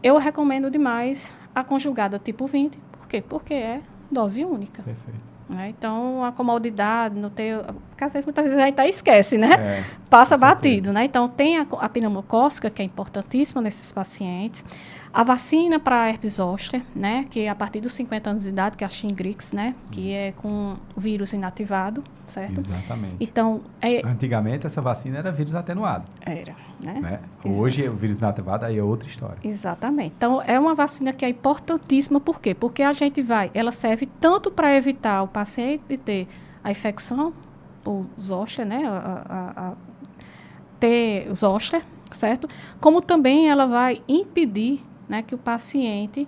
eu recomendo demais a conjugada tipo 20. Por quê? Porque é dose única. Perfeito. Né? Então, a comodidade, não ter... Porque às vezes, muitas vezes a gente até esquece, né? Passa batido, né? Então, tem a pneumocócica, que é importantíssima nesses pacientes. A vacina para herpes zoster, né? Que é a partir dos 50 anos de idade, que é a Shingrix, né? Que é com vírus inativado, certo? Exatamente. Então, antigamente, essa vacina era vírus atenuado. Era, né? Hoje, o vírus inativado aí é outra história. Exatamente. Então, é uma vacina que é importantíssima. Por quê? Porque ela serve tanto para evitar o paciente de ter a infecção por zoster, né? Ter zoster, certo? Como também ela vai impedir, né, que o paciente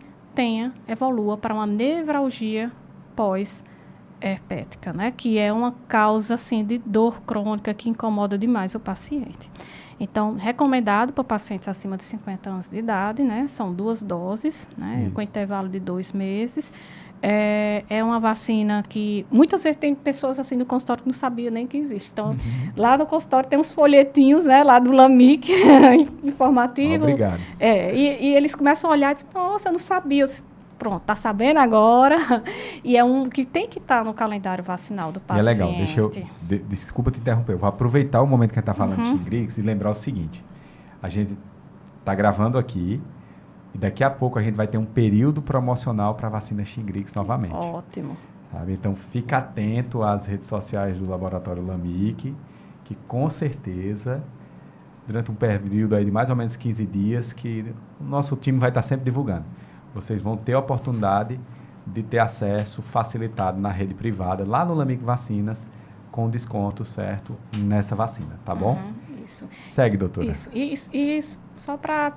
evolua para uma nevralgia pós-herpética, né, que é uma causa assim, de dor crônica que incomoda demais o paciente. Então, recomendado para pacientes acima de 50 anos de idade, né, são 2 doses, né, com intervalo de 2 meses. É uma vacina que muitas vezes tem pessoas assim no consultório que não sabiam nem que existe. Então, lá no consultório tem uns folhetinhos, né, lá do LAMIC, informativo. Obrigado. E eles começam a olhar e dizem, nossa, eu não sabia. Eu disse, pronto, está sabendo agora. E é um que tem que estar no calendário vacinal do paciente. E é legal, desculpa te interromper, eu vou aproveitar o momento que a gente está falando de Shingrix e lembrar o seguinte, a gente está gravando aqui, e daqui a pouco a gente vai ter um período promocional para a vacina Shingrix novamente. Ótimo. Sabe? Então, fica atento às redes sociais do Laboratório LAMIC, que com certeza, durante um período aí de mais ou menos 15 dias, que o nosso time vai estar sempre divulgando. Vocês vão ter a oportunidade de ter acesso facilitado na rede privada, lá no LAMIC Vacinas, com desconto, certo, nessa vacina, tá bom? Isso. Segue, doutora. Isso. E só para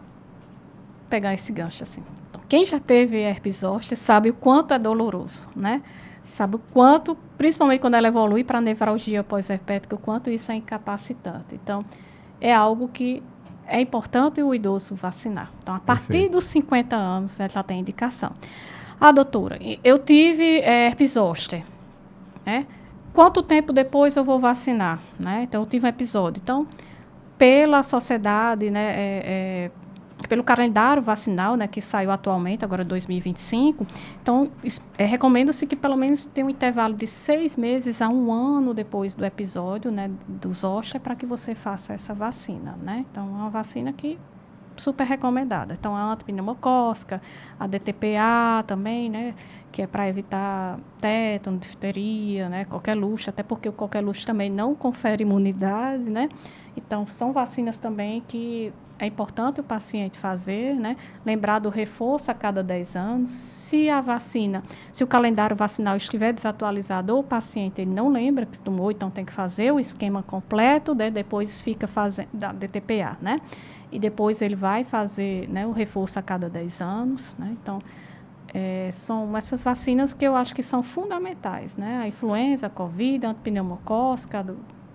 pegar esse gancho assim. Então, quem já teve herpes zoster sabe o quanto é doloroso, né? Sabe o quanto, principalmente quando ela evolui para nevralgia pós-herpética, o quanto isso é incapacitante. Então, é algo que é importante o idoso vacinar. Então, a partir Perfeito. dos 50 anos, já tem indicação. Ah, doutora, eu tive herpes zoster, né? Quanto tempo depois eu vou vacinar, né? Então, eu tive um episódio. Então, pela sociedade, né, pelo calendário vacinal, né, que saiu atualmente, agora 2025, então, recomenda-se que pelo menos tenha um intervalo de 6 meses a 1 ano depois do episódio, né, do zoster, para que você faça essa vacina, né? Então, é uma vacina que super recomendada. Então, a antipneumocócica, a DTPA também, né, que é para evitar tétano, difteria, né, qualquer luxo, até porque o qualquer luxo também não confere imunidade, né? Então, são vacinas também que é importante o paciente fazer, né? Lembrar do reforço a cada 10 anos. Se o calendário vacinal estiver desatualizado ou o paciente ele não lembra que tomou, então tem que fazer o esquema completo, né? Depois fica fazendo da DTPA, né? E depois ele vai fazer, né, o reforço a cada 10 anos, né? Então, são essas vacinas que eu acho que são fundamentais, né? A influenza, a Covid, a antipneumocócica,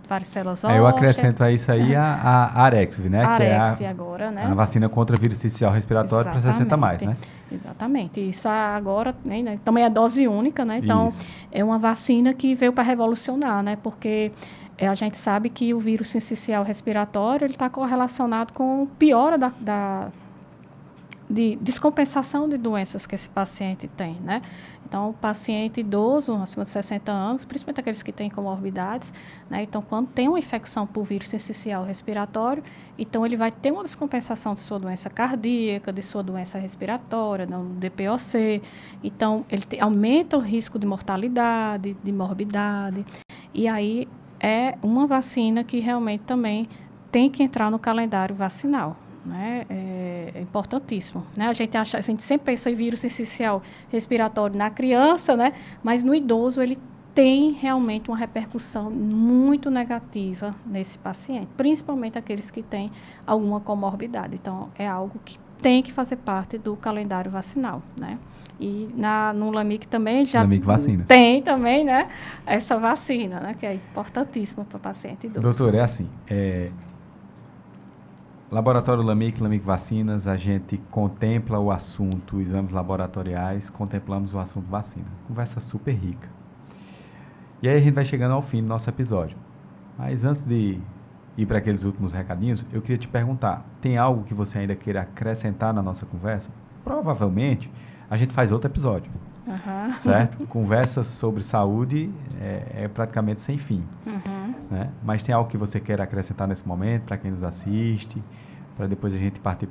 varicela zoster. Eu acrescento a isso aí a Arexvy, né? A Que é Arexvy agora, né? a vacina contra vírus sincicial respiratório para 60 mais, né? Exatamente. Isso agora, né, também é dose única, né? Então, Isso. é uma vacina que veio para revolucionar, né? Porque a gente sabe que o vírus sincicial respiratório ele está correlacionado com piora de descompensação de doenças que esse paciente tem, né? Então, o paciente idoso, acima de 60 anos, principalmente aqueles que têm comorbidades, né? Então, quando tem uma infecção por vírus sincicial respiratório, então ele vai ter uma descompensação de sua doença cardíaca, de sua doença respiratória, no DPOC. Então, ele aumenta o risco de mortalidade, de morbidade. E aí, é uma vacina que realmente também tem que entrar no calendário vacinal. Né? É importantíssimo. Né? A gente sempre pensa em vírus sincicial respiratório na criança, né? Mas no idoso ele tem realmente uma repercussão muito negativa nesse paciente, principalmente aqueles que têm alguma comorbidade. Então, é algo que tem que fazer parte do calendário vacinal, né? E no LAMIC também já tem também, né, essa vacina, né, que é importantíssima para o paciente idoso. Doutor, é assim, Laboratório LAMIC Vacinas, a gente contempla o assunto exames laboratoriais, contemplamos o assunto vacina. Conversa super rica. E aí a gente vai chegando ao fim do nosso episódio. Mas antes de ir para aqueles últimos recadinhos, eu queria te perguntar, tem algo que você ainda queira acrescentar na nossa conversa? Provavelmente a gente faz outro episódio, certo? Conversas sobre saúde é praticamente sem fim. Né? Mas tem algo que você queira acrescentar nesse momento, para quem nos assiste, para depois a gente partir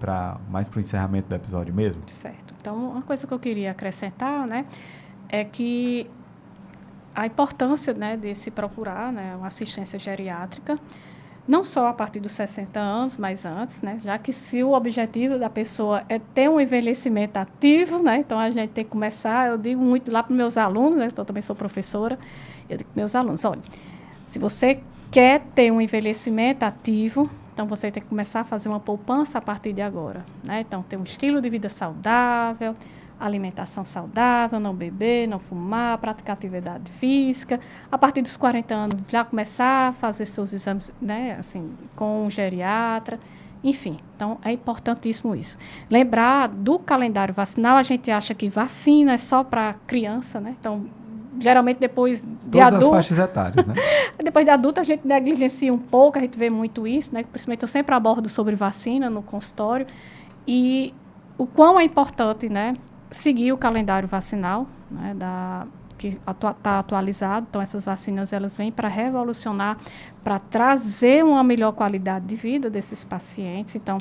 mais para o encerramento do episódio mesmo? Certo. Então, uma coisa que eu queria acrescentar, né, é que a importância, né, de se procurar, né, uma assistência geriátrica, não só a partir dos 60 anos, mas antes, né, já que se o objetivo da pessoa é ter um envelhecimento ativo, né, então a gente tem que começar, eu digo muito lá para meus alunos, né, eu também sou professora, eu digo para meus alunos, olha, se você quer ter um envelhecimento ativo, então você tem que começar a fazer uma poupança a partir de agora, né? Então, ter um estilo de vida saudável, alimentação saudável, não beber, não fumar, praticar atividade física. A partir dos 40 anos, já começar a fazer seus exames, né, assim, com um geriatra. Enfim, então é importantíssimo isso. Lembrar do calendário vacinal, a gente acha que vacina é só para criança, né? Então, geralmente depois de adulto... Todas as faixas etárias, né? Depois de adulto, a gente negligencia um pouco, a gente vê muito isso, né? Principalmente eu sempre abordo sobre vacina no consultório. E o quão é importante, né, seguir o calendário vacinal, né, que está atualizado. Então, essas vacinas elas vêm para revolucionar, para trazer uma melhor qualidade de vida desses pacientes. Então,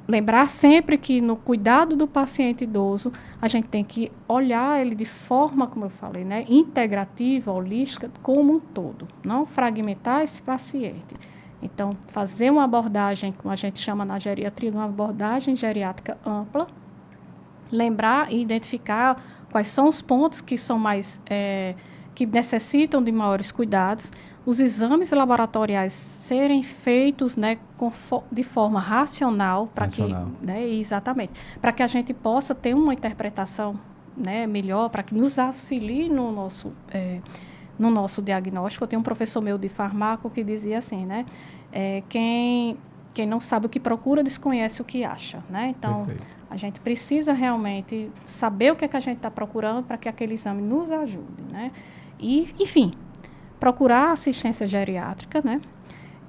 lembrar sempre que no cuidado do paciente idoso, a gente tem que olhar ele de forma, como eu falei, né, integrativa, holística, como um todo. Não fragmentar esse paciente. Então, fazer uma abordagem, como a gente chama na geriatria, uma abordagem geriátrica ampla, lembrar e identificar quais são os pontos que são mais, que necessitam de maiores cuidados, os exames laboratoriais serem feitos, né, de forma racional, para que, né, exatamente, para que a gente possa ter uma interpretação, né, melhor, para que nos auxilie no nosso diagnóstico. Eu tenho um professor meu de farmaco que dizia assim, né, quem quem não sabe o que procura, desconhece o que acha, né? Então, Perfeito. a gente precisa realmente saber o que é que a gente está procurando para que aquele exame nos ajude, né? E, enfim, procurar assistência geriátrica, né?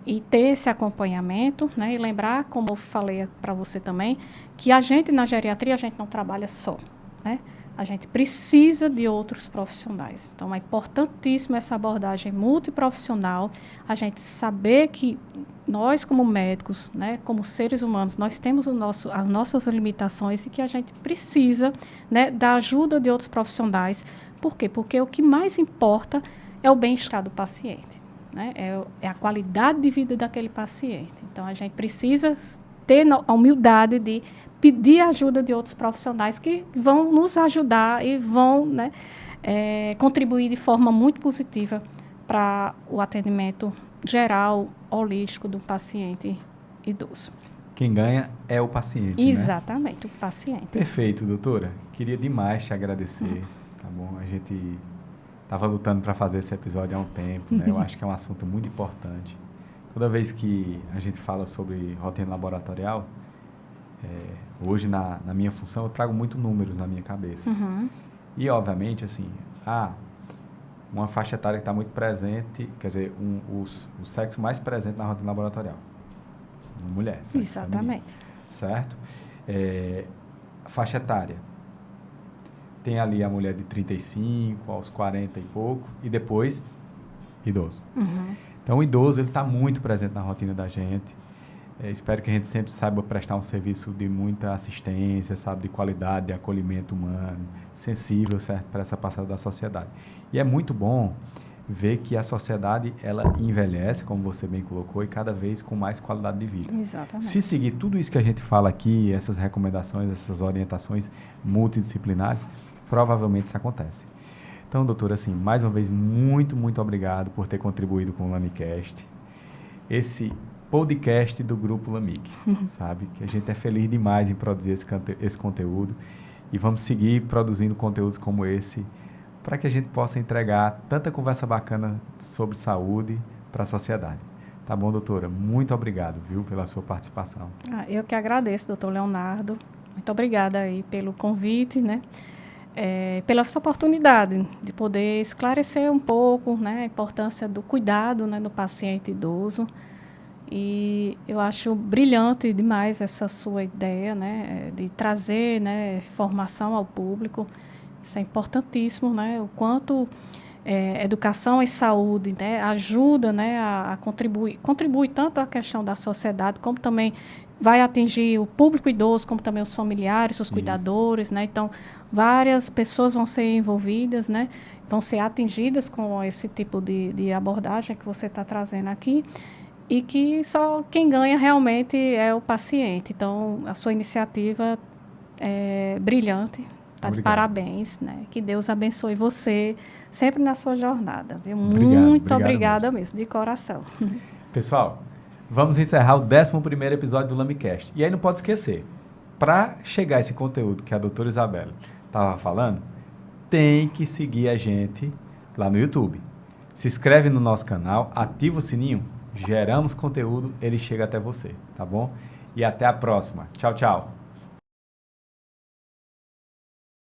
E ter esse acompanhamento, né? E lembrar, como eu falei para você também, que a gente na geriatria, a gente não trabalha só, né? A gente precisa de outros profissionais. Então, é importantíssimo essa abordagem multiprofissional, a gente saber que nós, como médicos, né, como seres humanos, nós temos as nossas limitações e que a gente precisa, né, da ajuda de outros profissionais. Por quê? Porque o que mais importa é o bem-estar do paciente, né? É a qualidade de vida daquele paciente. Então, a gente precisa ter a humildade de pedir ajuda de outros profissionais que vão nos ajudar e vão, né, contribuir de forma muito positiva para o atendimento geral, holístico do paciente idoso. Quem ganha é o paciente, Exatamente, né? O paciente. Perfeito, doutora. Queria demais te agradecer, tá bom? A gente estava lutando para fazer esse episódio há um tempo, né? Eu acho que é um assunto muito importante. Toda vez que a gente fala sobre rotina laboratorial, hoje na minha função eu trago muito números na minha cabeça. E, obviamente, assim, uma faixa etária que está muito presente, quer dizer, o sexo mais presente na rotina laboratorial. Uma mulher. Exatamente. Feminino, certo? A faixa etária. Tem ali a mulher de 35 aos 40 e pouco, e depois, idoso. Então, o idoso, ele está muito presente na rotina da gente. Espero que a gente sempre saiba prestar um serviço de muita assistência, sabe, de qualidade, de acolhimento humano, sensível, certo, para essa passada da sociedade. E é muito bom ver que a sociedade, ela envelhece, como você bem colocou, e cada vez com mais qualidade de vida. Exatamente. Se seguir tudo isso que a gente fala aqui, essas recomendações, essas orientações multidisciplinares, provavelmente isso acontece. Então, doutora, assim, mais uma vez, muito, muito obrigado por ter contribuído com o LamiCast. Esse podcast do Grupo LAMIC, sabe? Que a gente é feliz demais em produzir esse conteúdo e vamos seguir produzindo conteúdos como esse para que a gente possa entregar tanta conversa bacana sobre saúde para a sociedade. Tá bom, doutora? Muito obrigado, viu, pela sua participação. Eu que agradeço, doutor Leonardo. Muito obrigada aí pelo convite, né? Pela essa oportunidade de poder esclarecer um pouco, né, a importância do cuidado, né, do paciente idoso. E eu acho brilhante demais essa sua ideia, né, de trazer, né, formação ao público. Isso é importantíssimo, né, o quanto educação e saúde, né, ajuda, né, a contribui tanto a questão da sociedade, como também vai atingir o público idoso, como também os familiares, os cuidadores, né. Então, várias pessoas vão ser envolvidas, né, vão ser atingidas com esse tipo de abordagem que você está trazendo aqui. E que só quem ganha realmente é o paciente. Então, a sua iniciativa é brilhante. Tá de parabéns, né? Que Deus abençoe você sempre na sua jornada. Viu? Muito obrigada mesmo, de coração. Pessoal, vamos encerrar o 11º episódio do LamiCast. E aí não pode esquecer, para chegar esse conteúdo que a doutora Isabela estava falando, tem que seguir a gente lá no YouTube. Se inscreve no nosso canal, ativa o sininho. Geramos conteúdo, ele chega até você, tá bom? E até a próxima. Tchau, tchau.